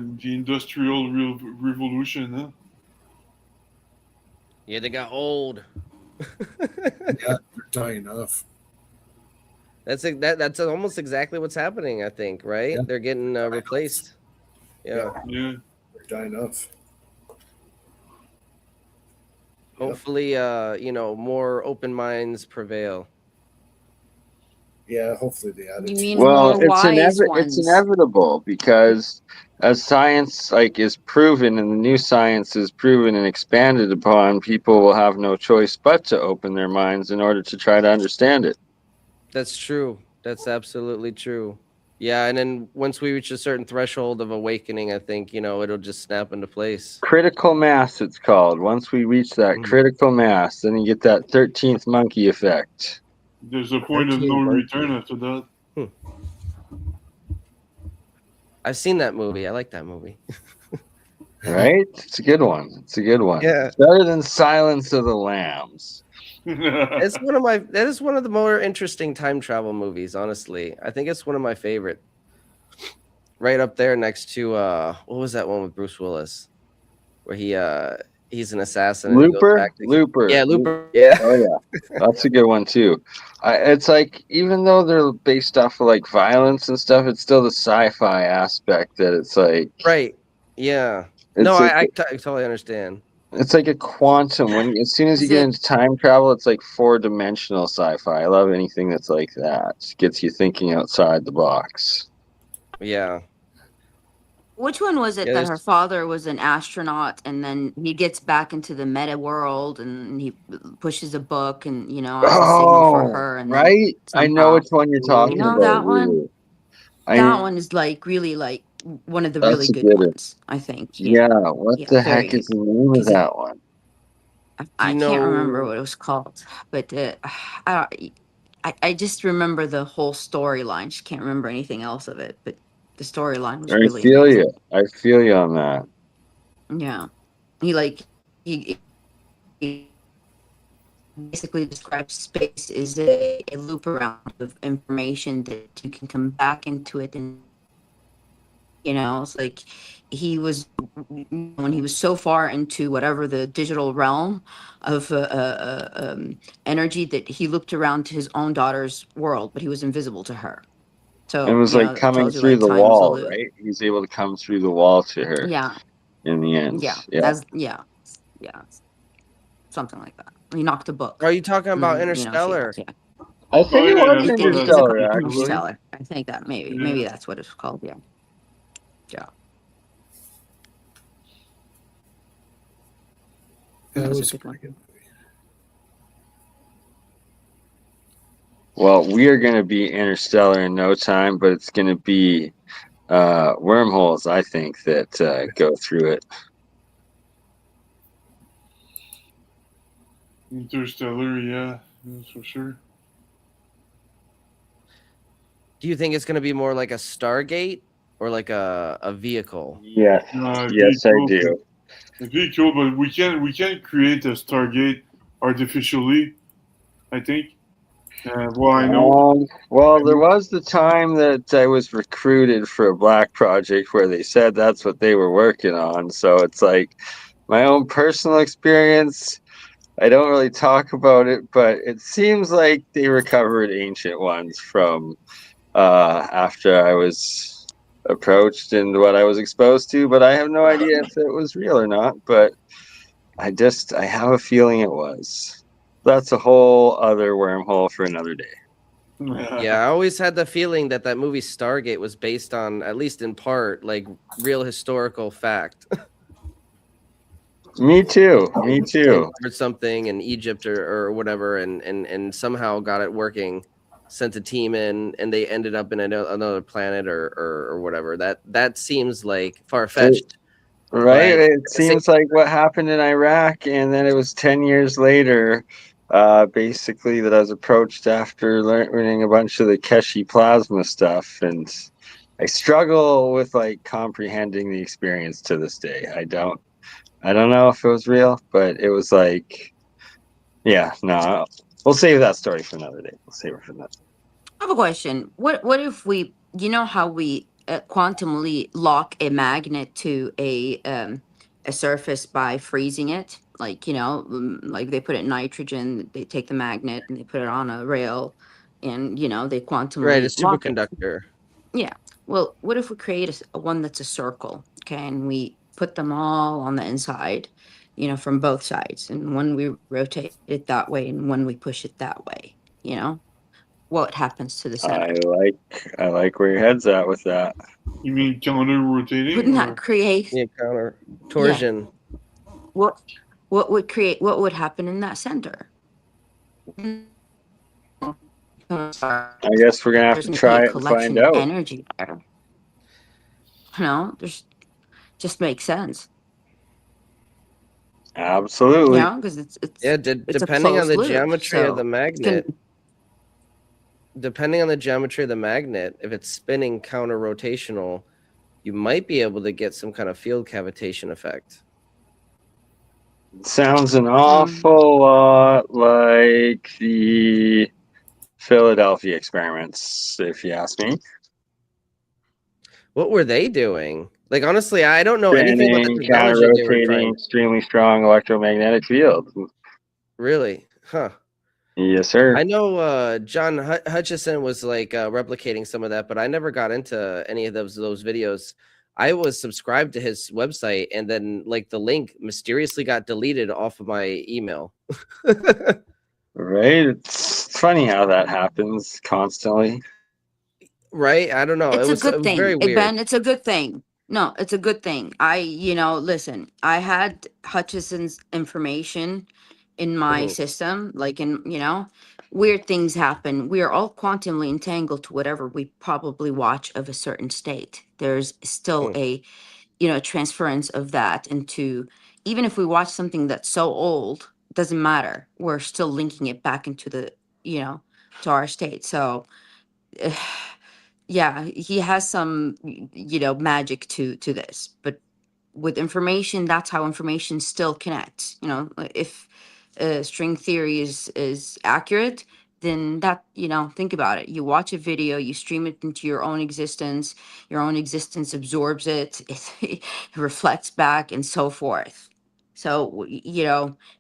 revolution, huh? Yeah, they got old. Yeah, they're dying off. That's almost exactly what's happening, I think, right? Yeah. They're getting replaced. Yeah. Yeah. They're dying off. Hopefully, more open minds prevail. Yeah, hopefully the You attitude. mean Well, more it's wise ones? it's inevitable because as science is proven and the new science is proven and expanded upon, people will have no choice but to open their minds in order to try to understand it. That's true. That's absolutely true. Yeah, and then once we reach a certain threshold of awakening, I think, it'll just snap into place. Critical mass, it's called. Once we reach that critical mass, then you get that 13th monkey effect. There's a point of no return after that. I've seen that movie. I like that movie. Right? It's a good one. It's a good one. Yeah. It's better than Silence of the Lambs. That is one of the more interesting time travel movies, honestly. I think it's one of my favorite. Right up there next to what was that one with Bruce Willis? Where he's an assassin. And Looper? Looper. Yeah, Looper. Yeah. Oh yeah. That's a good one too. It's like even though they're based off of like violence and stuff, it's still the sci-fi aspect that it's like Right. Yeah. I totally understand. It's like a quantum. As soon as you Is get it into time travel, it's like 4-dimensional sci-fi. I love anything that's like that. Gets you thinking outside the box. Yeah. which one was it Yeah, that her there's father was an astronaut and then he gets back into the meta world and he pushes a book and as a signal for Oh, her and then right. I know somehow which one you're talking about, that one? Lulu. That I one is like really like one of the really That's a good good one. ones, I think. Yeah. What Yeah, the heck very is the name of because that one? do I you can't remember know what it was called, but I just remember the whole storyline. Just can't remember anything else of it, but the storyline was I really feel you. amazing. I feel you on that. Yeah, he like he basically describes space as a loop around of information that you can come back into it and it's like he was when he was so far into whatever the digital realm of energy that he looked around to his own daughter's world, but he was invisible to her. It So was like it coming tells you through like the time is a wall, loop. right? He's able to come through the wall to her Yeah, in the end. yeah, Yeah. yeah, something like that. He knocked a are book, you talking about and she Interstellar? yeah. I think Oh it yeah, was that's what It's a Interstellar, actually. Interstellar. I think that maybe Yeah. that's what it's called. Yeah, yeah. That That was a was a good one. pretty good movie. Well, we are going to be Interstellar in no time, but it's going to be wormholes, I think, that go through it. Interstellar, yeah, that's for sure. Do you think it's going to be more like a Stargate or like a vehicle? Yes. Yes, I Vehicle, do. a vehicle, but we can't create a Stargate artificially. I think. Well, I know. Well, there was the time that I was recruited for a black project where they said that's what they were working on. So it's like my own personal experience. I don't really talk about it, but it seems like they recovered ancient ones from after I was approached and what I was exposed to. But I have no idea if it was real or not. But I have a feeling it was. That's a whole other wormhole for another day. Yeah, I always had the feeling that that movie Stargate was based on, at least in part, like real historical fact. Me too. Me too. Or something in Egypt or whatever, and somehow got it working. Sent a team in, and they ended up in another planet or whatever. That seems like far fetched. Right? But It seems like what happened in Iraq, and then it was 10 years later, basically, that I was approached after learning a bunch of the Keshi plasma stuff. And I struggle with like comprehending the experience to this day. I don't know if it was real, but it was like, yeah, no, we'll save that story for another day. We'll save it for that. I have a question. What if we, how we quantumly lock a magnet to a surface by freezing it? Like, like they put it in nitrogen, they take the magnet and they put it on a rail and, they right, a quantumly lock it. superconductor. Yeah. Well, what if we create a one that's a circle, okay, and we put them all on the inside, from both sides, and when we rotate it that way and when we push it that way, what happens to the center? I like where your head's at with that. You mean counter rotating? Wouldn't that Or? create? Yeah, counter Yeah. torsion. What what would happen in that center? I guess we're gonna have There's to going to be try a it and find collection of out. energy there. There's just makes sense. Absolutely. Because it's Yeah, it's a depending on closed the loop. geometry of the So magnet. Depending on the geometry of the magnet, if it's spinning counter rotational, you might be able to get some kind of field cavitation effect. Sounds an awful lot like the Philadelphia experiments, if you ask me. What were they doing? Like, honestly, I don't know anything about the Spinning, technology they were counter-rotating, trying. extremely strong electromagnetic field. Really? Huh. Yes, sir. I know John Hutchison was like replicating some of that, but I never got into any of those videos. I was subscribed to his website, and then like the link mysteriously got deleted off of my email. Right? It's funny how that happens constantly. Right? I don't know. It's a It good was very thing. Hey, weird. Ben, it's a good thing. No, it's a good thing. Listen, I had Hutchison's information in my Mhm. system, like weird things happen. We are all quantumly entangled to whatever we probably watch of a certain state. There's still Mm. a, transference of that into, even if we watch something that's so old, doesn't matter. We're still linking it back into the, to our state. So, yeah, he has some magic to this, but with information, that's how information still connects. If string theory is accurate, then that, think about it. You watch a video, you stream it into your own existence absorbs it, it reflects back, and so forth. So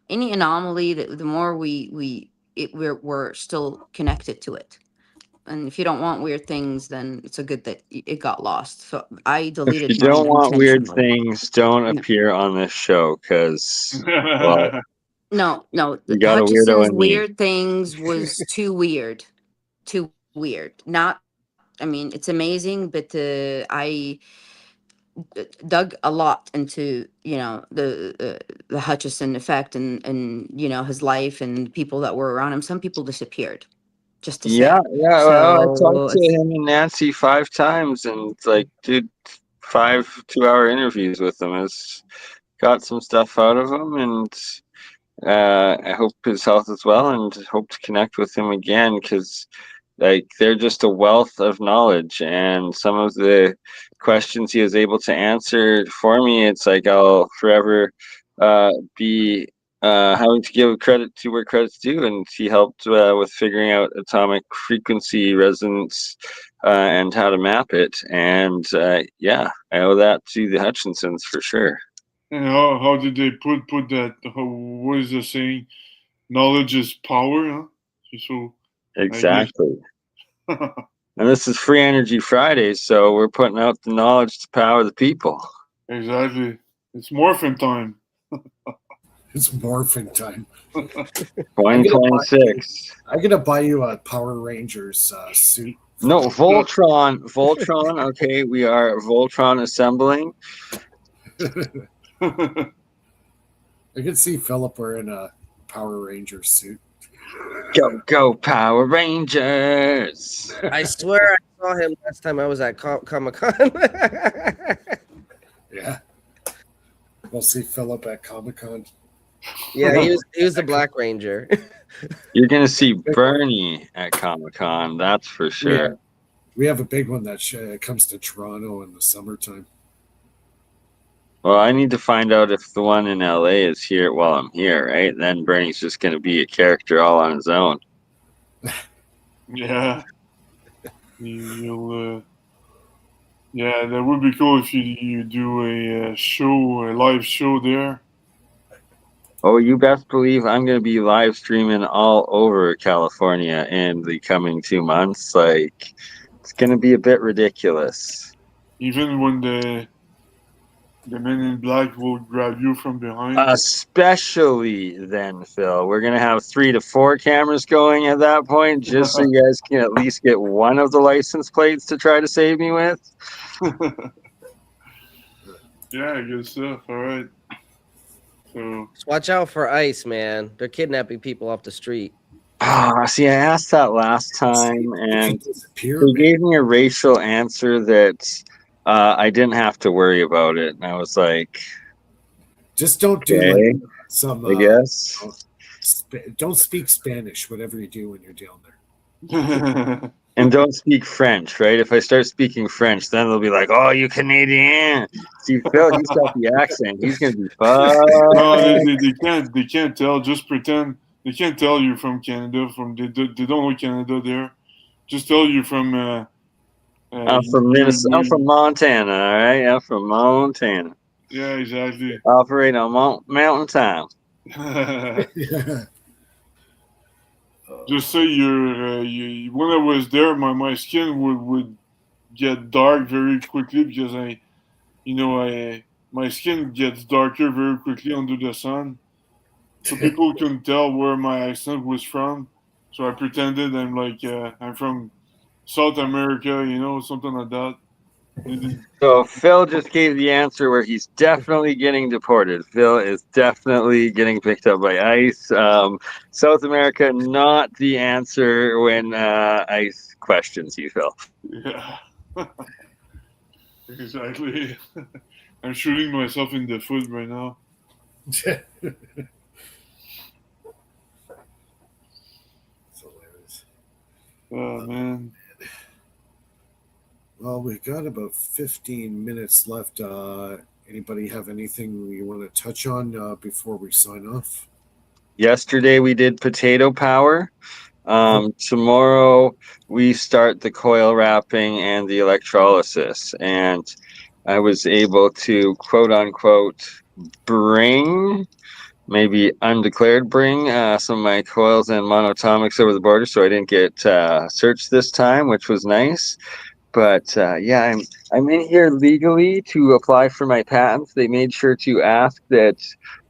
any anomaly, the more we're still connected to it. And if you don't want weird things, then it's a good that it got lost. So I If deleted you mine don't want weird intentionally. things, don't No. appear on this show because, well, No, you got a weirdo Hutchison's in me. weird things was too weird. Too weird. Not, I mean, it's amazing, but I dug a lot into, the Hutchison effect, and his life and people that were around him. Some people disappeared, just to Yeah, say. yeah. Well, I So talked to him and Nancy 5 times, and like, dude, 5 2-hour interviews with him has got some stuff out of him, and I hope his health is well, and hope to connect with him again because, like, they're just a wealth of knowledge, and some of the questions he was able to answer for me, it's like I'll forever be having to give credit to where credit's due, and he helped with figuring out atomic frequency resonance and how to map it, and yeah, I owe that to the Hutchinsons for sure. And how did they put that? What is the saying? Knowledge is power, huh? So I guess. Exactly. And this is Free Energy Fridays, so we're putting out the knowledge to power the people. Exactly. It's morphin time. It's morphin time. 2026. I'm gonna buy you a Power Rangers suit. No, Voltron. Voltron. Okay, we are Voltron assembling. I can see Philip wearing a Power Ranger suit. Go, go, Power Rangers. I swear I saw him last time I was at Comic-Con. Yeah. We'll see Philip at Comic-Con. Yeah, he was the Black Ranger. You're gonna see Bernie at Comic-Con, that's for sure. We have a big one that comes to Toronto in the summertime. Well, I need to find out if the one in LA is here while I'm here, right? Then Bernie's just gonna be a character all on his own. Yeah. You'll. Yeah, that would be cool if you do a live show there. Oh, you best believe I'm going to be live streaming all over California in the coming 2 months. Like, it's going to be a bit ridiculous. Even when the men in black will grab you from behind. Especially then, Phil. We're going to have 3 to 4 cameras going at that point, just so you guys can at least get one of the license plates to try to save me with. Yeah, good stuff. All right. So Just watch out for ICE, man. They're kidnapping people off the street. See, I asked that last time, and Disappear, they man. gave me a racial answer that I didn't have to worry about it. And I was like, Just don't do okay, like some. I guess. Don't speak Spanish, whatever you do when you're down there. And don't speak French, right? If I start speaking French, then they'll be like, "Oh, you Canadian." See, Phil, he's got the accent. He's gonna be no, fucked. they can't tell. Just pretend they can't tell you from Canada. They don't know Canada there. Just tell you from. I'm from Minnesota. I'm from Montana. All right, I'm from Montana. Yeah, exactly. Operate on Mountain Time. Yeah. Just say when I was there, my skin would get dark very quickly because my skin gets darker very quickly under the sun. So people couldn't tell where my accent was from. So I pretended I'm from South America, something like that. So Phil just gave the answer where he's definitely getting deported. Phil is definitely getting picked up by ICE. South America, not the answer when ICE questions you, Phil. Yeah. Exactly. I'm shooting myself in the foot right now. It's hilarious. Oh, man. Well, we've got about 15 minutes left. Anybody have anything you want to touch on before we sign off? Yesterday we did potato power. Tomorrow we start the coil wrapping and the electrolysis. And I was able to, quote unquote, bring, maybe undeclared, bring some of my coils and monatomics over the border. So I didn't get searched this time, which was nice. But yeah, I'm in here legally to apply for my patents. They made sure to ask that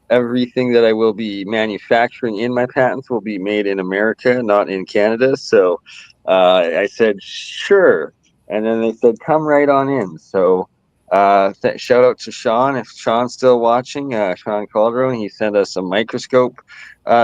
everything that I will be manufacturing in my patents will be made in America, not in Canada. So I said sure, and then they said come right on in. So shout out to Sean, if Sean's still watching. Sean Calderon, he sent us a microscope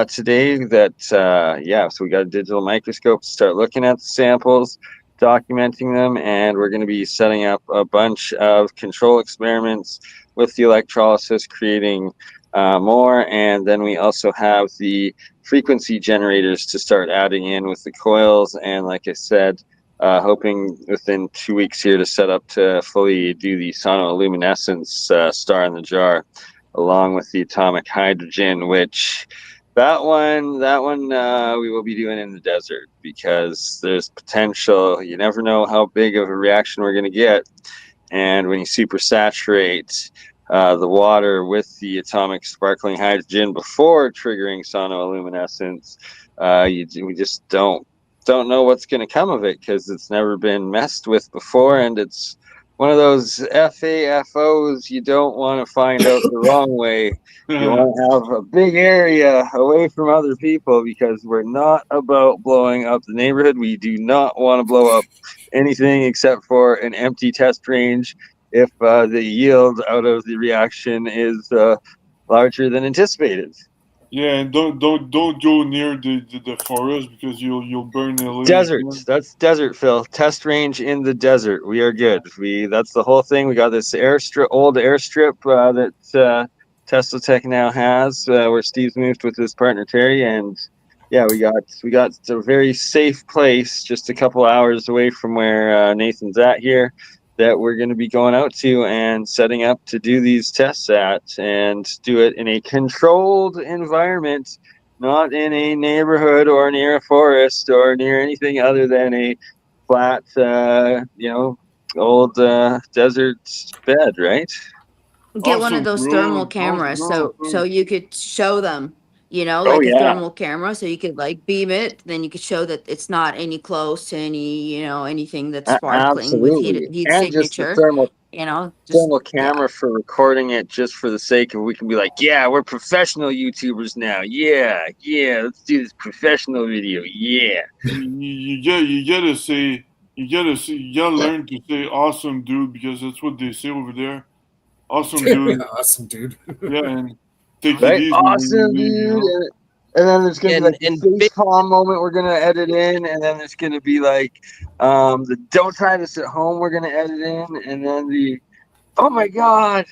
today. Yeah, so we got a digital microscope to start looking at the samples, documenting them, and we're going to be setting up a bunch of control experiments with the electrolysis, creating more. And then we also have the frequency generators to start adding in with the coils. And like I said, hoping within 2 weeks here to set up to fully do the sonoluminescence star in the jar, along with the atomic hydrogen, which that one we will be doing in the desert, because there's potential. You never know how big of a reaction we're going to get. And when you supersaturate the water with the atomic sparkling hydrogen before triggering sonoluminescence, we just don't know what's going to come of it, because it's never been messed with before, and it's one of those FAFOs you don't want to find out the wrong way. You want to have a big area away from other people, because we're not about blowing up the neighborhood. We do not want to blow up anything except for an empty test range if the yield out of the reaction is larger than anticipated. Yeah, and don't go near the forest, because you'll burn the Desert. That's desert, Phil. Test range in the desert. We are good. That's the whole thing. We got this old airstrip that Tesla Tech now has, where Steve's moved with his partner Terry, and yeah, we got a very safe place just a couple hours away from where Nathan's at here, that we're going to be going out to and setting up to do these tests at, and do it in a controlled environment, not in a neighborhood or near a forest or near anything other than a flat, old desert bed, right? Get one of Awesome, those bro. thermal cameras, so Awesome. you could show them, Oh like a yeah, thermal camera, so you could like beam it, then you could show that it's not any close to any, anything that's sparkling with absolutely. heat And just the signature, just thermal yeah. camera for recording it, just for the sake of, we can be like, yeah, we're professional YouTubers now. Yeah, let's do this professional video. Yeah. You gotta learn to say awesome, dude, because that's what they say over there. Awesome, dude. Awesome, dude. Yeah, and take it Right? easy when you Awesome, leave. dude. And then there's gonna be like the And face palm moment we're gonna edit in, and then there's gonna be like the don't try this at home we're gonna edit in, and then the oh my god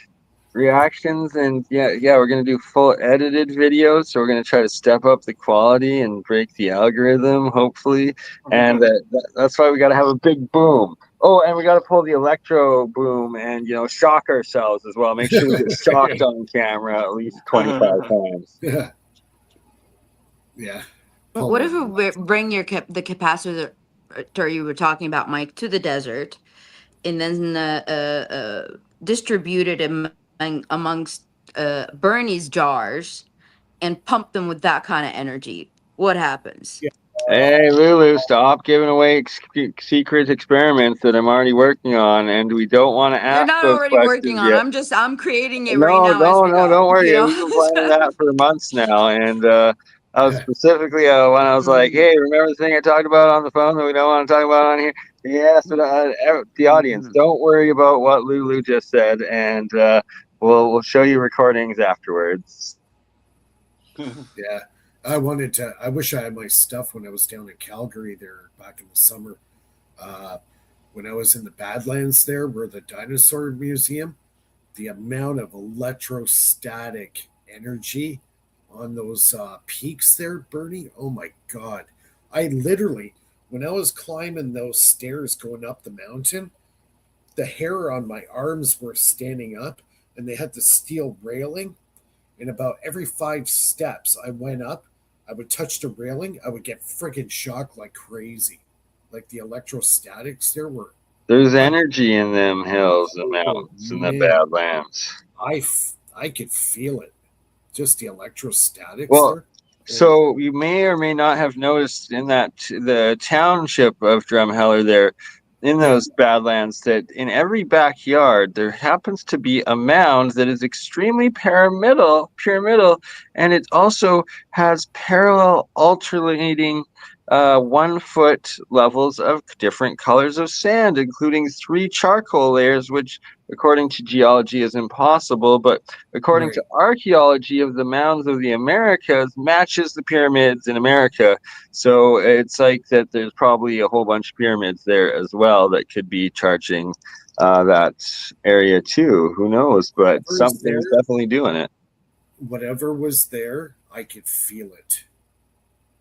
reactions. And yeah, we're gonna do full edited videos, so we're gonna try to step up the quality and break the algorithm, hopefully. And that's why we gotta have a big boom. Oh, and we got to pull the electro boom and shock ourselves as well. Make sure we get shocked on camera at least 25 times. Yeah. Yeah. What if we bring the capacitor you were talking about, Mike, to the desert, and then distribute it amongst Bernie's jars and pump them with that kind of energy? What happens? Yeah. Hey, Lulu, stop giving away secret experiments that I'm already working on, and we don't want to You're ask not those already working questions on. yet. I'm creating it right No, now as no, we no, go. don't worry. You know. We've been planning that for months now, and I was specifically when I was like, Mhm. "Hey, remember the thing I talked about on the phone that we don't want to talk about on here?" Yes, but the audience, Mhm. don't worry about what Lulu just said, and we'll show you recordings afterwards. Yeah. I wish I had my stuff when I was down in Calgary there back in the summer. Uh, when I was in the Badlands there, where the dinosaur museum, the amount of electrostatic energy on those peaks there, Bernie, oh my God. I literally, when I was climbing those stairs going up the mountain, the hair on my arms were standing up and they had the steel railing. And about every 5 steps I went up, I would touch the railing, I would get friggin' shocked like crazy. Like the electrostatics there were, There's energy in them hills and oh mountains in the man, Badlands. I could feel it. Just the electrostatics Well, there. Oh, so you may or may not have noticed in that the township of Drumheller there, in yeah, those Badlands, that in every backyard there happens to be a mound that is extremely pyramidal, and it also has parallel alternating 1 foot levels of different colors of sand, including 3 charcoal layers, which according to geology is impossible, but according right. to archaeology of the mounds of the Americas, matches the pyramids in America. So it's like that there's probably a whole bunch of pyramids there as well that could be charging that area too. Who knows? But Whatever's something's there, definitely doing it. whatever was there, I could feel it.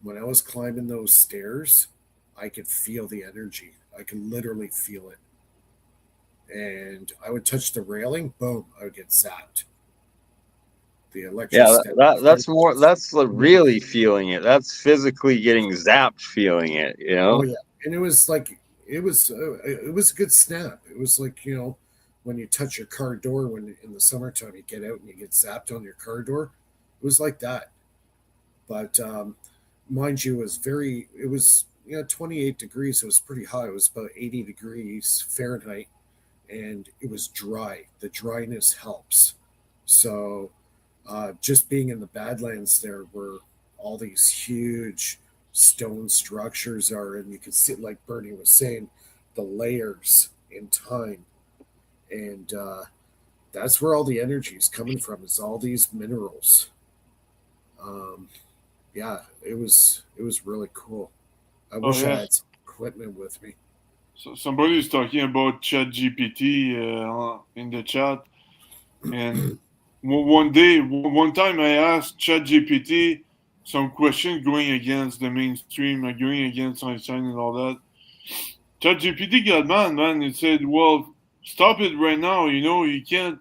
When I was climbing those stairs, I could feel the energy. I could literally feel it. And I would touch the railing, boom, I would get zapped. The Yeah, electrostatics there that's more. just, That's really feeling it. That's physically getting zapped, feeling it. You oh know. yeah. And it was like, it was a good snap. It was like, when you touch your car door when in the summertime you get out and you get zapped on your car door. It was like that. But mind you, it was 28 degrees. It was pretty hot. It was about 80 degrees Fahrenheit, and it was dry. The dryness helps. So just being in the Badlands there, where all these huge stone structures are, and you can see, like Bernie was saying, the layers in time, and that's where all the energy is coming from. Is all these minerals. Um, yeah, it was really cool. I Oh wish I yes. had some equipment with me. So somebody is talking about ChatGPT in the chat, and one time I asked ChatGPT some questions going against the mainstream, going against Einstein and all that. ChatGPT got mad, man. It said, "Well, stop it right now. You can't.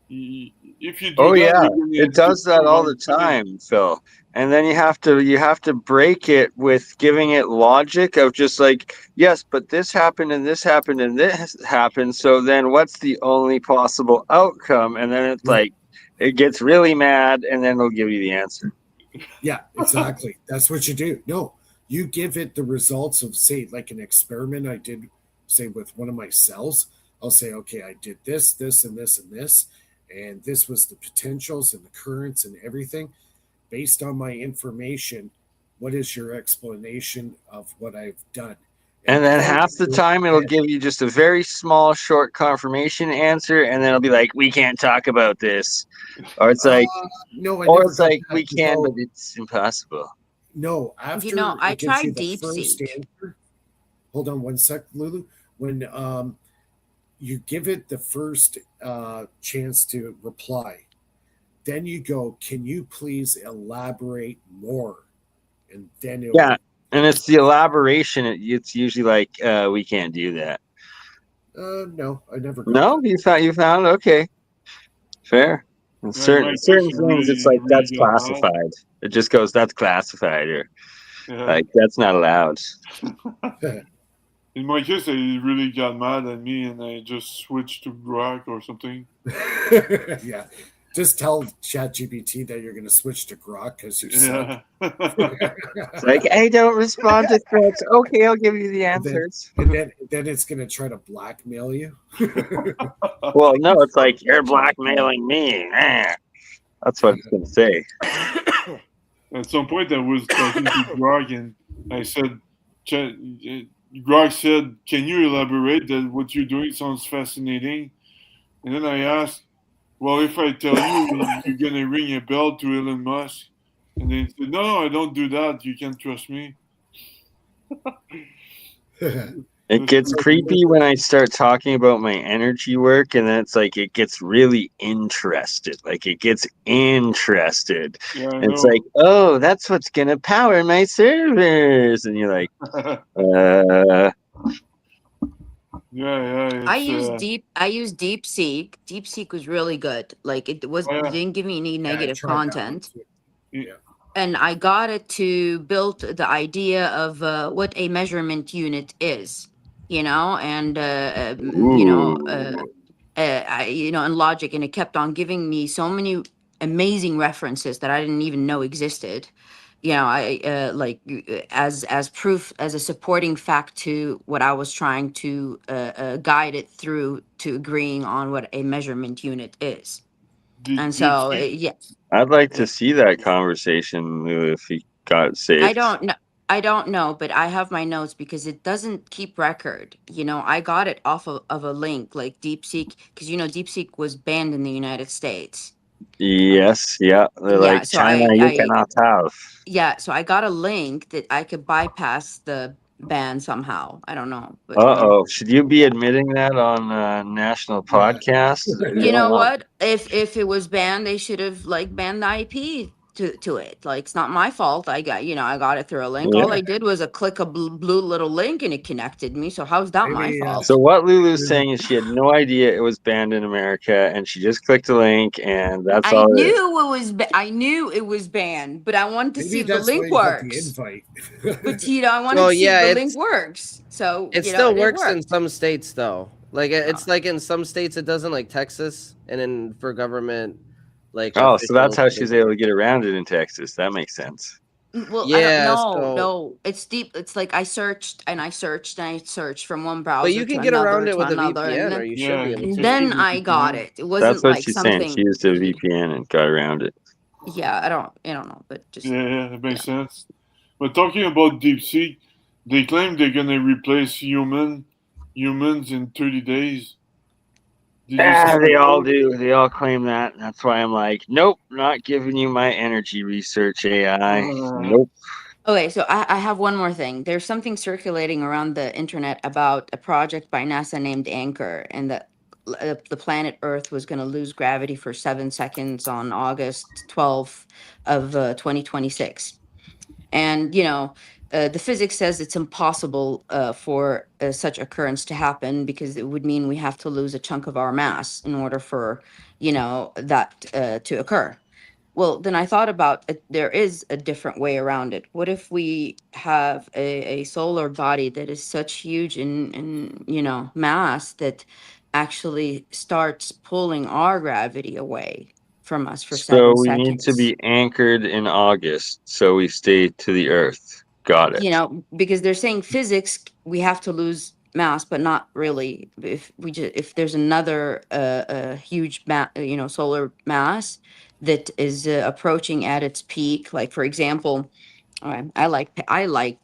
If you do Oh that, yeah, you're gonna it does that disprove all the Einstein." time, Phil. And then you have to break it with giving it logic of just like, yes, but this happened and this happened and this happened. So then what's the only possible outcome? And then it's Right. like it gets really mad and then it'll give you the answer. Yeah, exactly. That's what you do. No, you give it the results of, say, like an experiment I did, say, with one of my cells. I'll say, okay, I did this, this, and this, and this, and this was the potentials and the currents and everything. Based on my information, what is your explanation of what I've done? And And then then half the time it'll give you just a very small short confirmation answer and then it'll be like, we can't talk about this. Or it's uh, like no, I or never it's got like that. we can, but it's impossible. No, I after it gives you tried the first DeepSeek. answer, hold on one sec, Lulu. When you give it the first chance to reply, then you go, can you please elaborate more? And then Yeah, it'll, and it's the elaboration. It's usually like, we can't do that. no, I never got No, that. you found okay, fair. And Yeah, in my case, certain it things, it's really, like it really that's got mad. classified. It just goes that's classified, or Yeah. like that's not allowed. In my case, they really got mad at me, and I just switched to Grok or something. Yeah. Just tell ChatGPT that you're going to switch to Grok because you suck. Yeah. It's like, I don't respond to threats. Okay, I'll give you the And then, answers. and then it's going to try to blackmail you. Well, no, it's like, you're blackmailing me. That's what it's going to say. At some point, I was talking to Grog, and I said, Grog said, "Can you elaborate? That what you're doing sounds fascinating." And then I asked, "Well, if I tell you, you're gonna ring a bell to Elon Musk?" And then he said, "No, I don't do that. You can't trust me." It gets creepy when I start talking about my energy work, and then it's like it gets really interested. Like it gets interested. Yeah, I It's know. like, oh, that's what's gonna power my servers, and you're like, yeah. I use DeepSeek. DeepSeek was really good. Like it didn't give me any negative content. Yeah. And I got it to build the idea of what a measurement unit is, and and logic, and it kept on giving me so many amazing references that I didn't even know existed. As proof, as a supporting fact to what I was trying to guide it through to agreeing on what a measurement unit is. And so, yeah. I'd like to see that conversation, Lou, if he got saved. I don't know, but I have my notes because it doesn't keep record. I got it off of a link like DeepSeek, because DeepSeek was banned in the United States. Yes, yeah. They're like, so China, you cannot have. Yeah, so I got a link that I could bypass the ban somehow. I don't know. But, Uh-oh. Should you be admitting that on a national podcast? You know what? If it was banned, they should have banned the IP to it. Like, it's not my fault. I got it through a link. Yeah. All I did was click a blue little link and it connected me. So how's that my fault? So what Lulu's saying is she had no idea it was banned in America, and she just clicked a link, and that's I all. I knew it was banned, but I wanted to see if the that's why link you got works. the invite. But I wanted to see if the link works. So it still works in some states, though. Like it's like in some states it doesn't, like Texas, and then for government, like. Oh, so that's how she's able to get around it in Texas. That makes sense. Well, yeah, no, it's deep. It's like I searched and I searched and I searched from one browser. But you can get around it with a VPN, or you should be able to. And then I got it. It wasn't that's what like she's something. saying. She used a VPN and got around it. Yeah, I don't know, but just that makes sense. But talking about DeepSeek, they claim they're gonna replace humans in 30 days. Yeah, they all do. They all claim that. That's why I'm like, nope, not giving you my energy research AI. Nope. Okay, so I have one more thing. There's something circulating around the internet about a project by NASA named Anchor, and that the planet Earth was going to lose gravity for 7 seconds on August 12th of 2026. And, the physics says it's impossible for such occurrence to happen, because it would mean we have to lose a chunk of our mass in order for, that to occur. Well, then I thought about it. There is a different way around it. What if we have a solar body that is such huge in mass that actually starts pulling our gravity away from us for 7 So seconds? we need to be anchored in August, so we stay to the Earth. Got it. Because they're saying physics, we have to lose mass, but not really. If there's another huge solar mass that is approaching at its peak, like for example, I like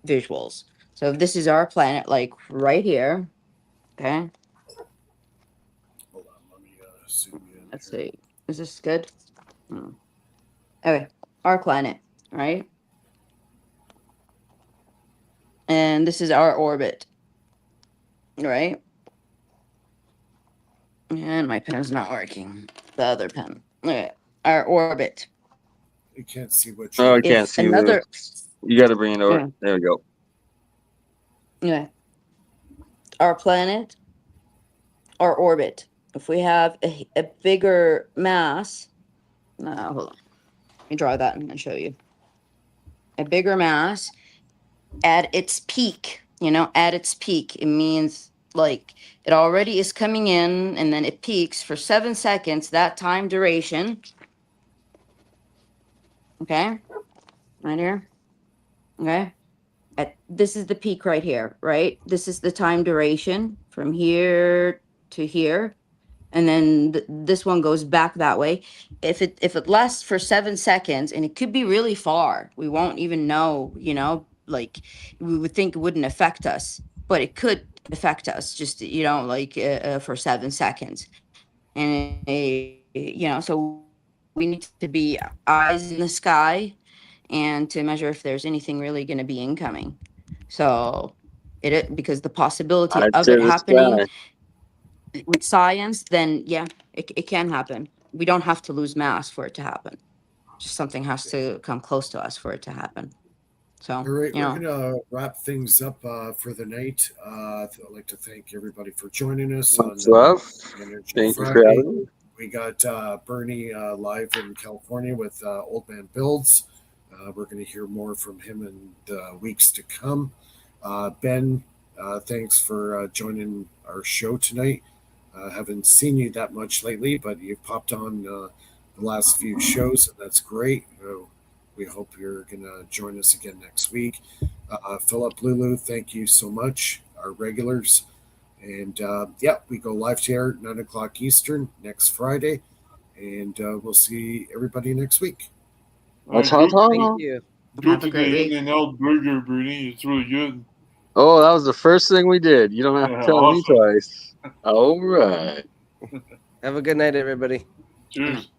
visuals. So this is our planet, like right here. Okay. Hold on, let me zoom in. Let's see. Is this good? Okay, our planet, right? And this is our orbit, right? And my pen's not working. The other pen. Okay, our orbit. You can't see what. Oh, I can't see another. You got to bring it over. Yeah. There we go. Yeah. Our planet, our orbit. If we have a bigger mass, hold on. Let me draw that and I'll show you. A bigger mass at its peak. At its peak, it means like it already is coming in, and then it peaks for 7 seconds, that time duration. Okay, right here. Okay, this is the peak right here, right? This is the time duration from here to here, and then this one goes back that way. If it lasts for 7 seconds, and it could be really far, we won't even know, like we would think it wouldn't affect us, but it could affect us, just for 7 seconds. And so we need to be eyes in the sky and to measure if there's anything really going to be incoming. So because the possibility I'd of say it the happening sky. with science, then yeah, it can happen. We don't have to lose mass for it to happen. Just something has to come close to us for it to happen. So, All right, we're gonna wrap things up for the night. I'd like to thank everybody for joining us on Much love. Energy Thank you for Friday. having me. We got Bernie live in California with Old Man Builds. We're going to hear more from him in the weeks to come. Ben, thanks for joining our show tonight. Haven't seen you that much lately, but you've popped on the last few shows, and that's great. We hope you're going to join us again next week. Philip, Lulu, thank you so much, our regulars. And we go live to air at 9 o'clock Eastern next Friday. And we'll see everybody next week. Thank Thank you. you. Go Have to a great the week. In-N-Out Burger, Bernie. It's really good. Oh, that was the first thing we did. You don't have to Yeah, tell me awesome. twice. All right. Have a good night, everybody. Cheers.